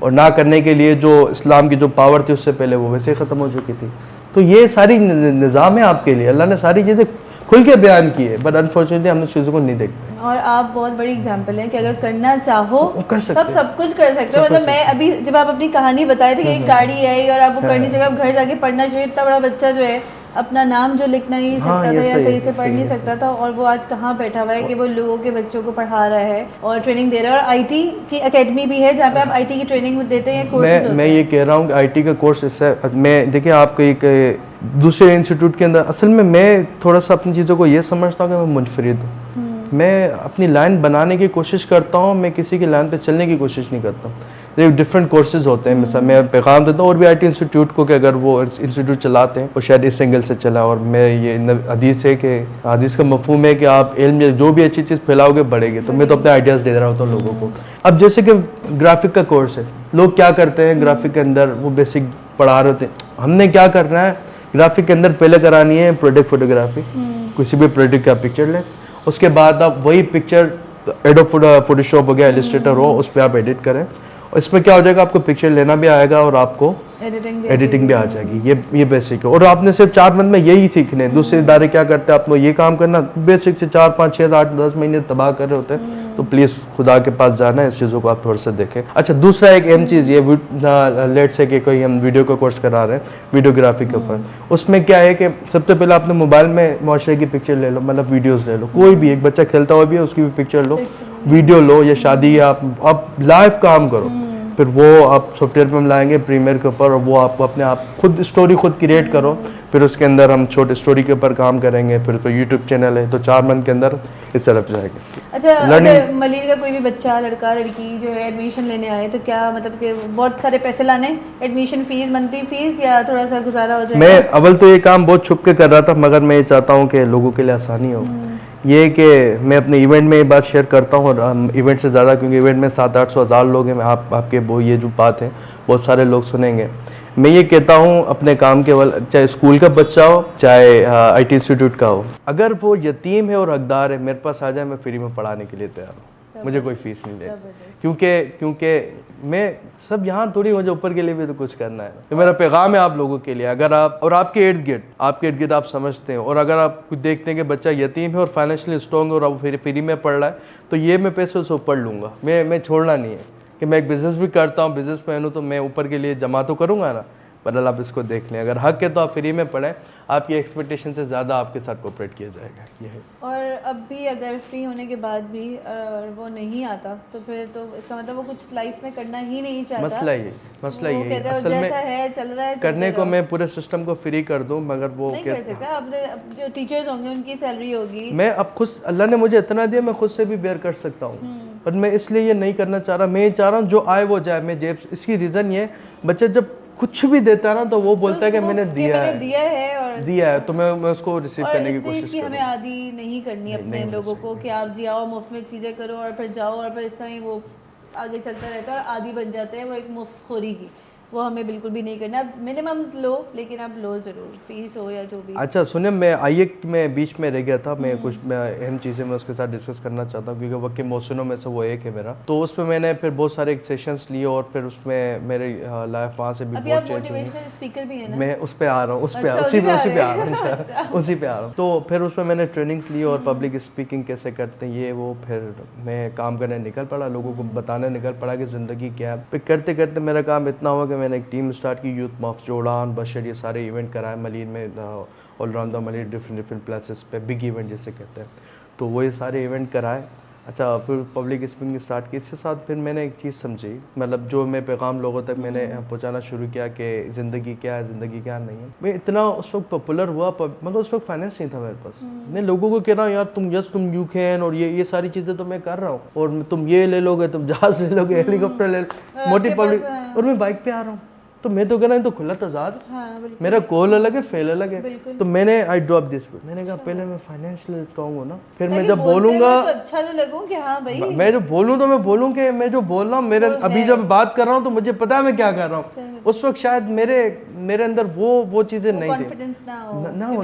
और ना करने के लिए जो इस्लाम की जो पावर थी उससे पहले वो वैसे ही ख़त्म हो चुकी थी। तो ये सारी निज़ाम है आपके लिए, अल्लाह ने सारी चीज़ें खुल के बयान की है, बट अनफॉर्चुनेटली हम चीज़ों को नहीं देखते। और आप बहुत बड़ी एग्जांपल है कि अगर करना चाहो कर सकते तब सब कुछ कर सकते हो। मतलब मैं अभी जब आप अपनी कहानी बताए थे कि एक गाड़ी आई और आप वो करनी चाहिए, आप घर जाके पढ़ना चाहिए, इतना बड़ा बच्चा जो है अपना नाम जो लिख नहीं सकता था या सही से पढ़ नहीं सकता था, और वो आज कहाँ बैठा हुआ है कि वो लोगों के बच्चों को पढ़ा रहा है और ट्रेनिंग दे रहा है। और आईटी की एकेडमी भी है जहाँ पे आप आईटी की ट्रेनिंग देते हैं, कोर्सेज होते हैं। मैं ये कह रहा हूँ कि आईटी का कोर्स इससे मैं देखिए आपको एक दूसरे इंस्टीट्यूट के अंदर, असल में मैं थोड़ा सा अपनी चीज़ों को ये समझता हूँ कि मैं मुनफरिद हूँ, मैं अपनी लाइन बनाने की कोशिश करता हूँ, मैं किसी की लाइन पे चलने की कोशिश नहीं करता। एक डिफरेंट कोर्सेज होते हैं, मिसाल मैं पैगाम देता हूँ और भी आईटी इंस्टीट्यूट को कि अगर वो इंस्टीट्यूट चलाते हैं और शायद इस एंगल से चला, और मैं ये हदीस है कि हदीस का मफहूम है कि आप इल्म जो भी अच्छी चीज़ फैलाओगे बढ़ेगी, तो मैं तो अपने आइडियाज़ दे रहा होता हूँ लोगों को। अब जैसे कि ग्राफिक का कोर्स है, लोग क्या करते हैं ग्राफिक के अंदर वो बेसिक पढ़ा रहे होते हैं, हमने क्या करना है ग्राफिक के अंदर पहले करानी है प्रोडक्ट फोटोग्राफी, किसी भी प्रोडक्ट का पिक्चर लें, उसके बाद आप वही पिक्चर एडोब फोटोशॉप हो गया, इलस्ट्रेटर हो, उस पर आप एडिट करें, और इसमें क्या हो जाएगा आपको पिक्चर लेना भी आएगा और आपको एडिटिंग भी आ जाएगी। ये बेसिक है और आपने सिर्फ 4 मंथ में यही सीखने हैं। दूसरे इदारे क्या करते हैं, आपको ये काम करना, बेसिक से 4 5 6 8 10 महीने तबाह कर रहे होते हैं। तो प्लीज़ खुदा के पास जाना है, इस चीज़ों को आप थोड़ा सा देखें। अच्छा, दूसरा एक अहम चीज़ ये, लेट से कि कोई हम वीडियो का कोर्स करा रहे हैं वीडियोग्राफी के ऊपर, उसमें क्या है कि सबसे पहले आपने मोबाइल में माशरे की पिक्चर ले लो, मतलब वीडियोस ले लो, कोई भी एक बच्चा खेलता हुआ भी है उसकी भी पिक्चर लो, वीडियो लो, या शादी या आप लाइव काम करो, फिर वो आप सॉफ्टवेयर पे हम लाएंगे प्रीमियर के ऊपर, और वो आपको अपने आप खुद स्टोरी खुद क्रिएट करो, फिर उसके अंदर हम छोटे स्टोरी के ऊपर काम करेंगे, फिर तो यूट्यूब चैनल है, तो 4 मंथ के अंदर इस तरफ जाएंगे। अच्छा, अगर मलिर का कोई भी बच्चा, लड़का लड़की जो है एडमिशन लेने आए, तो क्या मतलब कि बहुत सारे पैसे लाने, एडमिशन फीस, मंथली फीस, या थोड़ा सा गुजारा हो जाएगा? मैं अव्वल तो ये काम बहुत छुप के कर रहा था, मगर मैं ये चाहता हूँ कि लोगों के लिए आसानी हो। ये कि मैं अपने इवेंट में ये बात शेयर करता हूँ, और इवेंट से ज़्यादा, क्योंकि इवेंट में 700-800 हज़ार लोग हैं, आपके वो ये जो बात है बहुत सारे लोग सुनेंगे। मैं ये कहता हूँ अपने काम के वाल, चाहे स्कूल का बच्चा हो, चाहे IT इंस्टीट्यूट का हो, अगर वो यतीम है और हकदार है, मेरे पास आ जाए, मैं फ्री में पढ़ाने के लिए तैयार हूँ, मुझे कोई फीस नहीं दे, क्योंकि मैं सब यहाँ थोड़ी, मुझे ऊपर के लिए भी तो कुछ करना है। तो मेरा पैगाम है आप लोगों के लिए, अगर आप और आपके इर्द गिर्द आप समझते हैं, और अगर आप कुछ देखते हैं कि बच्चा यतीम है और फाइनेंशियली स्ट्रॉन्ग है और वो फ्री में पढ़ रहा है, तो ये मैं पैसे से पढ़ लूँगा। मैं छोड़ना नहीं है कि मैं एक बिज़नेस भी करता हूँ, बिज़नेस मैन हूँ, तो मैं ऊपर के लिए जमा तो करूँगा ना, बदल आप इसको देख लें। अगर हक है तो आप फ्री में पढ़ें, आपकी एक्सपेक्टेशन से ज़्यादा आपके साथ कोऑपरेट किया जाएगा, ये है। और अब भी अगर फ्री होने के बाद भी वो नहीं आता, तो फिर तो इसका मतलब वो कुछ लाइफ में करना ही नहीं चाहता। मसला ये असल में है, चल रहा है, करने को मैं पूरे सिस्टम को फ्री कर दूं, मगर वो नहीं कर सकता। अब जो टीचर्स होंगे उनकी सैलरी होगी, मैं अब खुद, अल्लाह ने मुझे इतना दिया, मैं खुद से भी बेयर कर सकता हूँ, पर मैं इसलिए ये नहीं करना चाह रहा। मैं ये चाह रहा हूँ जो आए वो जाए, मैं जेब, इसकी रीज़न ये, बच्चा जब कुछ भी देता है ना, तो वो बोलता है कि मैंने दिया है, तो मैं उसको रिसीव करने की कोशिश करूँ। हमें आदी नहीं करनी अपने लोगों को कि आप जी आओ, मुफ्त में चीज़ें करो और फिर जाओ, और फिर इस तरह ही वो आगे चलता रहता है और आदी बन जाते हैं वो एक मुफ्त खोरी की। वो हमें बिल्कुल भी नहीं करना। मिनिमम लो, लेकिन आप लो ज़रूर, फीस हो या जो भी। अच्छा सुनिए, मैं आइए में बीच में रह गया था, मैं कुछ अहम चीज़ें मैं उसके साथ डिस्कस करना चाहता हूँ, क्योंकि वक्त के मौसमों में से वो एक है मेरा। तो उसमें मैंने फिर बहुत सारे सेशंस लिए, और फिर उसमें मेरी लाइफ वहाँ से भी बहुत चेंज हुई। स्पीकर भी है ना? मैं उस पर आ रहा हूँ, उसी पे आ रहा हूँ। तो फिर उसमें मैंने ट्रेनिंग्स ली, और पब्लिक स्पीकिंग कैसे करते हैं ये वो, फिर मैं काम करने निकल पड़ा, लोगों को बताने निकल पड़ा कि ज़िंदगी क्या है। फिर करते करते मेरा काम इतना हुआ कि मैंने एक टीम स्टार्ट की, यूथ मॉफ, जोड़ान, बशर, ये सारे इवेंट कराए मलिर में, all round the Malir, different places पे, बिग इवेंट जैसे कहते हैं। तो वो ये सारे इवेंट कराए। अच्छा, फिर पब्लिक स्पीकिंग स्टार्ट की। इसके साथ फिर मैंने एक चीज़ समझी, मतलब जो मैं पैगाम लोगों तक मैंने पहुंचाना शुरू किया कि ज़िंदगी क्या है, ज़िंदगी क्या नहीं है। मैं इतना उस वक्त पॉपुलर हुआ, मगर उस वक्त फाइनेंस नहीं था मेरे पास। मैं लोगों को कह रहा हूँ यार तुम यू कैन, और ये सारी चीज़ें तो मैं कर रहा हूँ, और तुम ये ले लोगे, तुम जहाज़ ले लोगे, हेलीकॉप्टर ले लो, मोटी पब्लिक, और मैं बाइक पे आ रहा हूँ। तो मैं तो कह रहा हूँ तो खुला तजाद, मेरा कॉल अलग है, फेल अलग है। तो मैंने आई ड्रॉप दिस, मैंने कहा पहले मैं फाइनेंशियल स्ट्रॉन्ग हूँ ना, फिर मैं जब बोलूँगा तो अच्छा तो लगूं कि हाँ भाई, मैं जो बोलूँ तो मैं बोलूँ कि मैं जो बोल रहा हूँ, मेरे अभी जब बात कर रहा हूँ तो मुझे पता है मैं क्या कर रहा हूँ। उस वक्त शायद मेरे अंदर वो चीज़ें नहीं थी,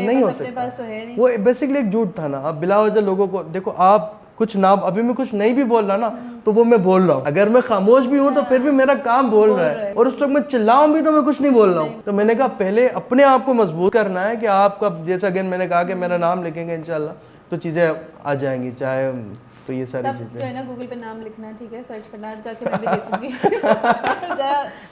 नहीं हो सकता। वो बेसिकली एक झूठ था ना। अब बिला वजह लोगों को देखो, आप कुछ ना, अभी मैं कुछ नहीं भी बोल रहा ना, तो वो मैं बोल रहा हूँ। अगर मैं खामोश भी हूँ तो फिर भी मेरा काम बोल रहा है, और उस वक्त मैं चिल्लाऊं भी तो मैं कुछ नहीं बोल रहा हूँ। तो मैंने कहा पहले अपने आप को मजबूत करना है कि आपका, जैसा अगेन मैंने कहा कि मेरा नाम लिखेंगे इंशाल्लाह तो चीज़ें आ जाएंगी। चाहे तो ये सारी चीज़ें जो है ना, गूगल पे नाम लिखना, ठीक है, सर्च करना, जाके मैं भी देखूंगी।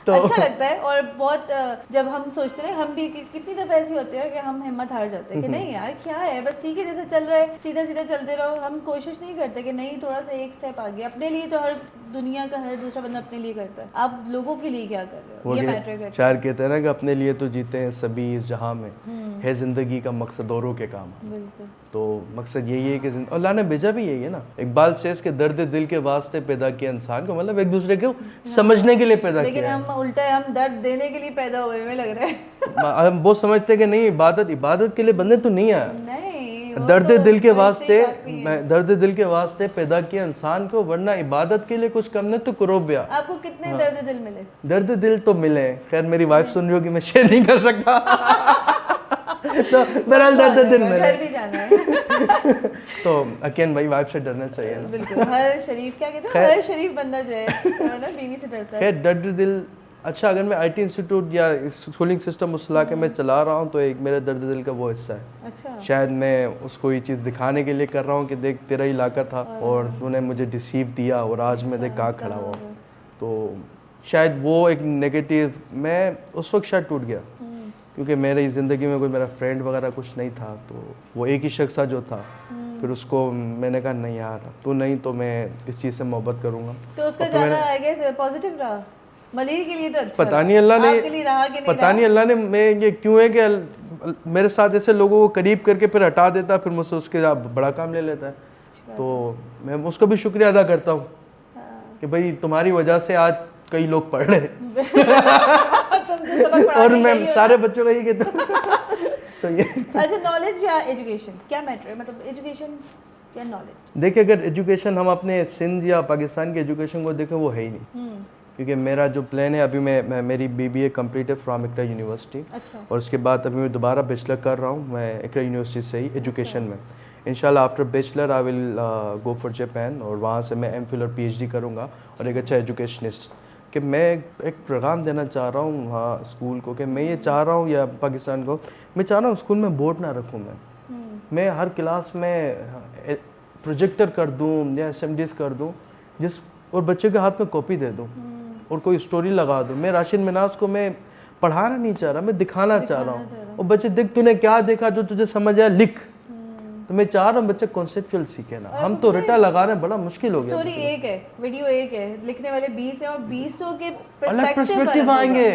तो अच्छा लगता है। और बहुत जब हम सोचते हैं, हम भी कितनी दफ़ा ऐसी होते हैं कि हम हिम्मत हार जाते हैं कि नहीं यार क्या है, बस ठीक है जैसे चल रहा है, सीधा सीधा चलते रहो। हम कोशिश नहीं करते कि नहीं थोड़ा सा एक स्टेप आगे। अपने लिए तो हर दुनिया का हर दूसरा बंदा अपने लिए करता है, आप लोगों के लिए क्या कर रहे हो, ये मैटर करता है। शायर कहते हैं ना कि अपने लिए तो जीते हैं सभी इस जहां में, है जिंदगी का मकसद औरों के काम। बिल्कुल। तो मकसद यही है कि अल्लाह ने भेजा भी यही है ना। इकबाल सेज के दर्द दिल के वास्ते पैदा किया इंसान को, मतलब एक दूसरे को समझने के लिए पैदा किया। लेकिन हम उल्टा है, हम दर्द देने के लिए पैदा हुए हमें लग रहा है। हम वो समझते हैं कि नहीं, इबादत के लिए बंदे तो नहीं आया, दर्द तो दिल के वास्ते, दर्द दिल के वास्ते पैदा किया इंसान को, वरना इबादत के लिए कुछ कम नहीं तो करो ब्या। आपको कितने दर्द दिल मिले? दर्द दिल तो मिले, खैर मेरी वाइफ सुन रही होगी, मैं शेयर नहीं कर सकता। तो मेरा दर्द दिल मिले, घर भी जाना है। तो अकेन भाई वाइफ से डरना चाहिए ना। बिल्कुल, हर शरीफ क्या कहते हैं, हर शरीफ बंदा जो है ना बीवी से डरता है। खैर दर्द दिल अच्छा, अगर मैं आईटी इंस्टीट्यूट या स्कूलिंग सिस्टम उस इलाके में चला रहा हूँ तो एक मेरे दर्द दिल का वो हिस्सा है। अच्छा। शायद मैं उसको ये चीज़ दिखाने के लिए कर रहा हूँ कि देख तेरा इलाका था और तूने मुझे डिसीव दिया और आज मैं देख कहाँ खड़ा हुआ। तो शायद वो एक नेगेटिव, मैं उस वक्त शायद टूट गया क्योंकि मेरी ज़िंदगी में कोई मेरा फ्रेंड वगैरह कुछ नहीं था। तो वो एक ही शख्स था जो था। फिर उसको मैंने कहा नहीं यार तू नहीं तो मैं इस चीज़ से मोहब्बत करूँगा। तो उसका जाना आई गेस पॉजिटिव रहा मलिर के लिए तो अच्छा पता नहीं अल्लाह ने, आपके लिए रहा कि नहीं पता नहीं अल्लाह ने, मैं ये क्यों है कि मेरे साथ ऐसे लोगों को करीब करके फिर हटा देता, फिर मुझसे उसके बड़ा काम ले लेता है। तो मैं उसका भी शुक्रिया अदा करता हूँ कि भाई तुम्हारी वजह से आज कई लोग पढ़ रहे और मैं सारे बच्चों का ही कहता हूँ। तो ये अच्छा, नॉलेज या एजुकेशन क्या मैटर है, मतलब एजुकेशन या नॉलेज? देखिए, अगर एजुकेशन हम अपने सिंध या पाकिस्तान के एजुकेशन को देखें वो है ही नहीं। क्योंकि मेरा जो प्लान है अभी मैं मेरी बीबीए कंप्लीट है फ्रॉम इकरा यूनिवर्सिटी। अच्छा। और उसके बाद अभी मैं दोबारा बैचलर कर रहा हूँ मैं इकरा यूनिवर्सिटी से ही एजुकेशन में। इंशाल्लाह after bachelor I will go for Japan और वहाँ से मैं एमफिल और पीएचडी करूँगा और एक अच्छा एजुकेशनिस्ट कि मैं एक प्रोग्राम देना चाह रहा हूँ वहाँ स्कूल को कि मैं ये चाह रहा हूँ या पाकिस्तान को, मैं चाह रहा हूँ स्कूल में बोर्ड ना रखूँ मैं हर क्लास में प्रोजेक्टर कर दूँ या असेंबलीज कर दूँ जिस और बच्चे के हाथ में कॉपी दे दूँ और कोई स्टोरी लगा दूँ। मैं राशिद मिनाज को मैं पढ़ाना नहीं चाह रहा, मैं दिखाना चाह रहा हूँ। और बच्चे देख तूने क्या देखा जो तुझे समझ आया लिख। तो मैं चाह रहा हूँ बच्चे कॉन्सेप्चुअल सीखे ना, हम तो रटा लगा रहे हैं, बड़ा मुश्किल हो गया। स्टोरी एक है, वीडियो एक है, लिखने वाले 20 हैं और 20 के अलग पर्सपेक्टिव आएंगे।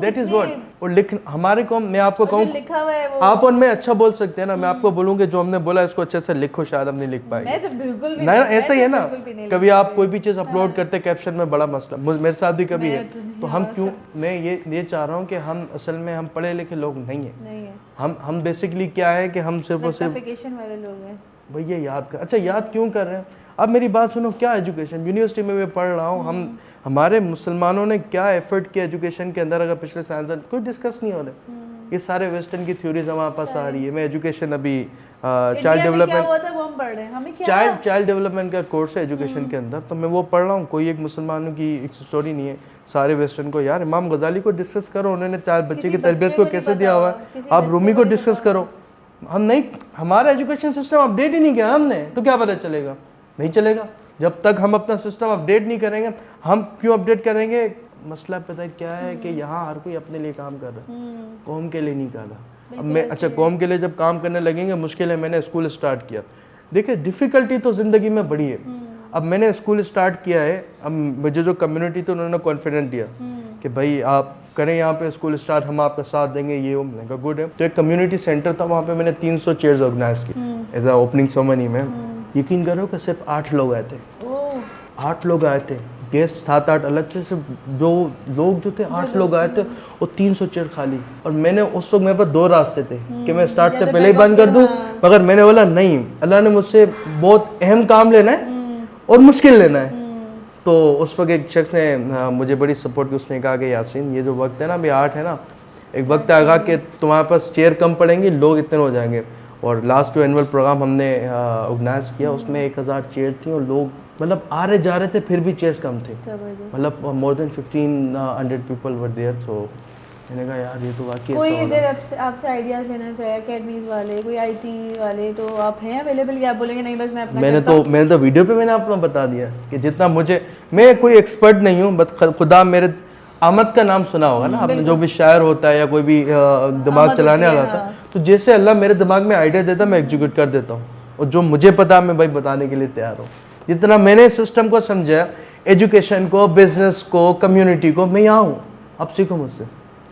That is what. और लिख हमारे को मैं आपको कहूँ लिखा हुआ है वो आप और मैं अच्छा बोल सकते हैं ना, मैं आपको बोलूँगी जो हमने बोला इसको अच्छे से लिखो, शायद हम नहीं लिख पाएंगे। मैं तो बिल्कुल भी नहीं, ऐसा ही है ना, कभी आप कोई भी चीज़ अपलोड करते कैप्शन में बड़ा मसला, मेरे साथ भी कभी है। तो हम क्यों, मैं ये चाह रहा हूँ कि हम असल में हम पढ़े लिखे लोग नहीं है। हम बेसिकली क्या है कि हम सिर्फ और सिर्फ वाले लोग हैं भैया याद कर। अच्छा, याद क्यों कर रहे हैं? अब मेरी बात सुनो, क्या एजुकेशन यूनिवर्सिटी में मैं पढ़ रहा हूँ, हम हमारे मुसलमानों ने क्या एफर्ट किया एजुकेशन के अंदर, अगर पिछले साल कोई डिस्कस नहीं हो रहे। ये सारे वेस्टर्न की थ्योरीज हमारे पास आ रही है। मैं एजुकेशन अभी चाइल्ड डेवलपमेंट चाइल्ड डेवलपमेंट का कोर्स है एजुकेशन के अंदर, तो मैं वो पढ़ रहा हूँ। कोई एक मुसलमानों की एक स्टोरी नहीं है, सारे वेस्टर्न को यार इमाम गजाली को डिस्कस करो, उन्होंने चार बच्चे की तरबियत को कैसे दिया हुआ है, आप रूमी को डिस्कस करो। हम नहीं, हमारा एजुकेशन सिस्टम अपडेट ही नहीं किया हमने, तो क्या पता चलेगा? नहीं चलेगा जब तक हम अपना सिस्टम अपडेट नहीं करेंगे। हम क्यों अपडेट करेंगे? मसला पता है क्या है कि यहाँ हर कोई अपने लिए काम कर रहा है, कौम के लिए नहीं कर रहा। अब मैं अच्छा कौम के लिए जब काम करने लगेंगे मुश्किल है। मैंने स्कूल स्टार्ट किया, देखिए डिफ़िकल्टी तो ज़िंदगी में बड़ी है। अब मैंने स्कूल स्टार्ट किया है, अब मुझे जो कम्युनिटी थी उन्होंने कॉन्फिडेंस दिया कि भाई आप करें यहाँ पे स्कूल स्टार्ट, हम आपका साथ देंगे, ये वो। मैंने कहा गुड है। तो एक कम्युनिटी सेंटर था, वहाँ पे मैंने 300 चेयर्स ऑर्गेनाइज की एज अ ओपनिंग सेरेमनी में। यकीन करो कि सिर्फ 8 लोग आए थे। 8 लोग आए थे, गेस्ट 7-8 अलग थे, सिर्फ जो लोग जो थे 8 लोग आए थे और 300 चेयर खाली। और मैंने उस वक्त मेरे पास 2 रास्ते थे कि मैं स्टार्ट से पहले ही बंद कर दूं, मगर मैंने बोला नहीं, अल्लाह ने मुझसे बहुत अहम काम लेना है और मुश्किल लेना है। तो उस वक्त एक शख्स ने मुझे बड़ी सपोर्ट की, उसने कहा कि यासीन ये जो वक्त है ना अभी 8 है ना, एक वक्त आएगा कि तुम्हारे पास चेयर कम पड़ेंगी, लोग इतने हो जाएंगे। और लास्ट जो एनुअल प्रोग्राम हमने ऑर्गेनाइज किया उसमें 1000 चेयर थी और लोग मतलब आ रहे जा रहे थे, फिर भी चेयर्स कम थे, मतलब more than 1500 people were there. तो मैंने कहा यार ये तो वाकई कोई इधर आपसे आइडियाज लेना चाहे, अकेडमीज वाले, कोई आईटी वाले, तो आप हैं अवेलेबल या आप बोलेंगे नहीं बस मैं अपना मैंने तो वीडियो पे मैंने आपको बता दिया कि जितना मुझे, मैं कोई एक्सपर्ट नहीं हूँ, बस खुदा मेरे आमद का नाम सुना होगा ना आपने, जो भी शायर होता है या कोई भी दिमाग चलाने वाला होता है, तो जैसे अल्लाह मेरे दिमाग में आइडिया देता मैं एग्जीक्यूट कर देता हूँ। और जो मुझे पता मैं भाई बताने के लिए तैयार हूँ। जितना मैंने सिस्टम को समझा, एजुकेशन को, बिजनेस को, कम्युनिटी को, मैं यहाँ हूँ, आप सीखो मुझसे,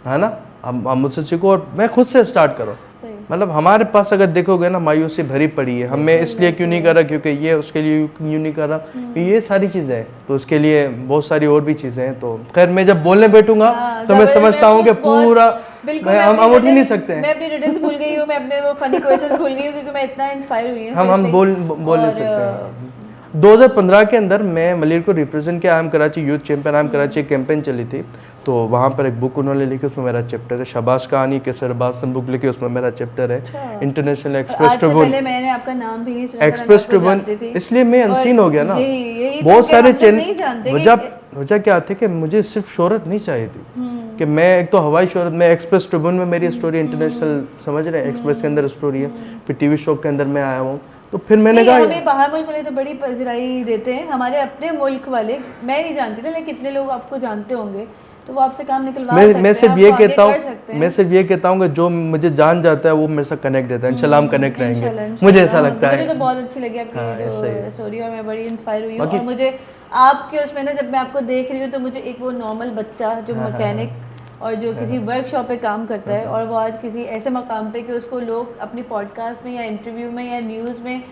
है ना, आप मुझसे सीखो और मैं खुद से स्टार्ट करो। मतलब हमारे पास अगर देखोगे ना मायूसी भरी पड़ी है, हमें इसलिए क्यों नहीं कर रहा क्योंकि ये, उसके लिए क्यों नहीं कर रहा, ये सारी चीज़ें हैं, तो उसके लिए बहुत सारी और भी चीज़ें हैं। तो खैर मैं जब बोलने बैठूंगा तो मैं समझता हूँ कि पूरा हम उठ ही नहीं सकते हैं। मैं अपनी डिटेल्स भूल गई हूँ, मैं अपने वो फनी क्वेश्चंस भूल गई हूँ क्योंकि मैं इतना इंस्पायर हुई हूँ। हम बोल नहीं सकते हैं। 2015 के अंदर मैं मलिर को रिप्रेजेंट किया, I am Karachi youth champion, I am Karachi एक कैंपेन चली थी, तो वहाँ पर एक बुक उन्होंने लिखी, उसमें मेरा चैप्टर है। शबाश कहानी के सरबासन बुक लिखी, उसमें मेरा चैप्टर है। इंटरनेशनल एक्सप्रेस ट्रिब्यून, मैंने आपका नाम भी नहीं सुना, एक्सप्रेस ट्रिब्यून, इसलिए मैं अनसीन हो गया ना। बहुत सारे चैनल, वजह क्या थी कि मुझे सिर्फ शोहरत नहीं चाहिए थी कि मैं एक तो हवाई शोहरत, मैं एक्सप्रेस ट्रिब्यून में मेरी स्टोरी इंटरनेशनल समझ रहे हैं, एक्सप्रेस के अंदर स्टोरी है, फिर टीवी शो के अंदर मैं आया हूँ, तो फिर मैंने कहा हमें बाहर मुल्क वाले तो बड़ी पजराई देते हैं, हमारे अपने मुल्क वाले मैं नहीं जानती ना, लेकिन कितने लोग आपको जानते होंगे तो वो आपसे काम निकलवा सकते हैं। मैं सिर्फ ये कहता हूँ, मैं सिर्फ ये कहता हूँ कि जो मुझे जान जाता है वो मेरे साथ कनेक्ट रहता है, इंशाल्लाह हम कनेक्ट रहेंगे, मुझे ऐसा लगता है। मुझे तो बहुत अच्छी लगी आपकी जो स्टोरी, और मैं बड़ी इंस्पायर हुई हूँ। और मुझे आपके उसमें ना, जब मैं आपको देख रही हूँ तो मुझे एक वो नॉर्मल बच्चा जो मैकेनिक और जो किसी वर्कशॉप पे काम करता है और वो आज किसी ऐसे मकाम पे कि उसको लोग अपनी पॉडकास्ट में या इंटरव्यू में या न्यूज़ में,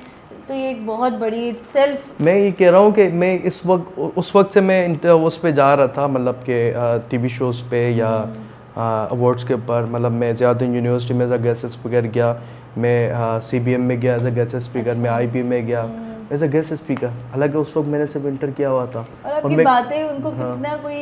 तो ये एक बहुत बड़ी सेल्फ। मैं ये कह रहा हूँ कि मैं इस वक्त, उस वक्त से मैं उस पे जा रहा था, मतलब कि टीवी शोज़ पे या अवार्ड्स के ऊपर, मतलब मैं ज़्यादा यूनिवर्सिटी में एज अ गेस्ट स्पीकर गया, मैं CBM में गया एज अ गेस्ट स्पीकर, मैं IB में गया एज अ गेस्ट स्पीकर, हालांकि उस वक्त मैंने सिर्फ इंटर किया हुआ था। और आपकी बातें उनको कितना कोई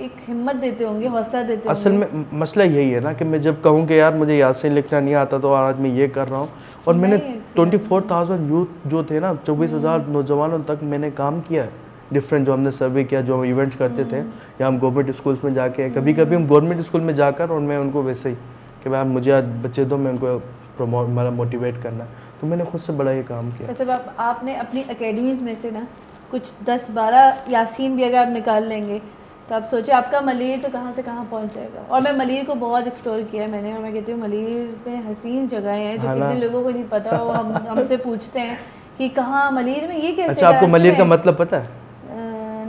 एक हिम्मत देते होंगे, हौसला देते होंगे। असल में मसला यही है ना कि मैं जब कहूँ कि यार मुझे यासीन लिखना नहीं आता तो आज मैं ये कर रहा हूँ, और मैंने 24,000 यूथ जो थे ना, 24,000 नौजवानों तक मैंने काम किया है, डिफरेंट जो हमने सर्वे किया, जो हम इवेंट्स करते थे, या हम गवर्नमेंट स्कूल्स में जाके, कभी कभी हम गवर्नमेंट स्कूल में जाकर, और मैं उनको वैसे ही कि भाई मुझे आज बच्चे दो, मैं उनको प्रमोट, मतलब मोटिवेट करना, तो मैंने खुद से बड़ा ये काम किया। वैसे आपने अपनी एकेडमीज़ में से ना कुछ 10-12 यासीन भी अगर आप निकाल लेंगे तो आप सोचिए आपका मलीर तो कहाँ से कहाँ पहुँच जाएगा। और मैं मलीर को बहुत एक्सप्लोर किया है मैंने, और मैं कहती हूँ मलीर में हसीन जगह हैं जो कितने लोगों को नहीं पता, वो हमसे पूछते हैं कि कहाँ मलीर में ये कैसे। अच्छा, आपको मलीर का मतलब पता है?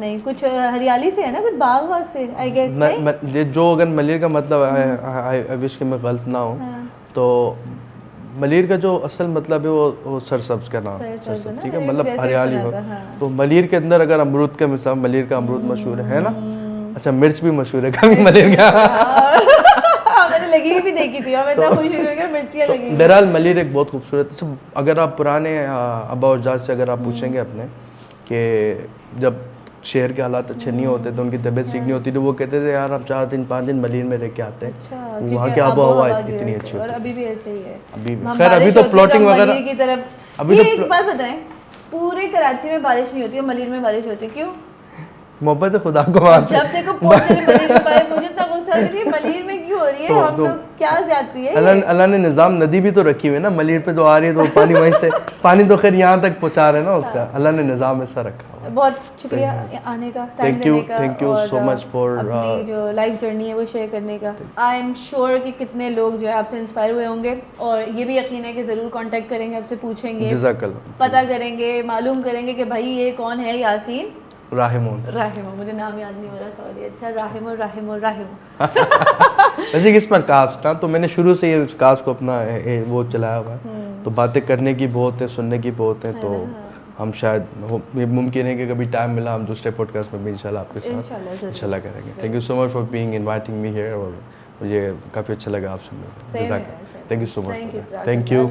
नहीं, कुछ हरियाली से है ना, कुछ बाग वाग से आई गेस। जो अगर मलीर का मतलब आई विश कि मैं गलत ना हूँ, तो मलीर का जो असल मतलब है वो सरसब्ज का नाम, सरसब्ज, ठीक है, मतलब हरियाली हो। तो मलीर के अंदर अगर अमरूद का मिसाल, मलीर का अमरूद मशहूर है ना। अच्छा, मिर्च भी मशहूर है कभी मलीर का। मैंने लगी भी देखी थी और मैं इतना खुश हुई कि मिर्चियाँ लगी। बहरहाल मलीर एक बहुत खूबसूरत, अगर आप पुराने अब्बा अजदाद से अगर आप पूछेंगे अपने कि जब शहर के हालात अच्छे नहीं होते तो उनकी तबीयत ठीक नहीं होती, तो वो कहते थे यार हम 4 दिन 5 दिन मलीर में रह के आते हैं। अच्छा, वहाँ की आबो हवा इतनी अच्छी और अभी भी ऐसे ही है। अभी खैर अभी तो प्लॉटिंग वगैरह की तरफ। अभी तो एक बात बताएं, पूरे कराची में बारिश नहीं होती है, मलीर में बारिश होती है, क्यों? मोहब्बत खुदा को मान। जब देखो मलीर में बारिश, मुझे तो गुस्सा आती है मलीर में क्यों हो रही है, हम लोग क्या जाती है। अल्लाह ने निज़ाम, नदी भी तो रखी हुई है ना मलीर पे, तो आ रही है तो पानी वहीं से, पानी तो खैर यहाँ तक पहुँचा रहे हैं ना उसका, अल्लाह ने निज़ाम ऐसा रखा है। बहुत शुक्रिया आने का, टाइम देने का, thank you so much for अपनी जो लाइफ जर्नी है वो शेयर करने का। आई एम श्योर कि कितने लोग जो है आपसे इंस्पायर हुए होंगे, और ये भी यकीन है कि ज़रूर कांटेक्ट करेंगे, आपसे पूछेंगे, पता करेंगे, मालूम करेंगे कि भाई ये कौन है यासीन राहिमोन, मुझे नाम याद नहीं हो रहा, सॉरी। अच्छा, राहिमोन। वैसे किस पर कास्ट ना, तो मैंने शुरू से ये कास्ट को अपना वो चलाया हुआ है, तो बातें करने की बहुत है, सुनने की बहुत है, तो हम शायद मुमकिन है कि कभी टाइम मिला हम दूसरे पॉडकास्ट में भी इंशाल्लाह आपके साथ इंशाल्लाह करेंगे। Thank you so much for being inviting me here, और मुझे काफ़ी अच्छा लगा आपसे मिलकर। Thank you so much, thank you.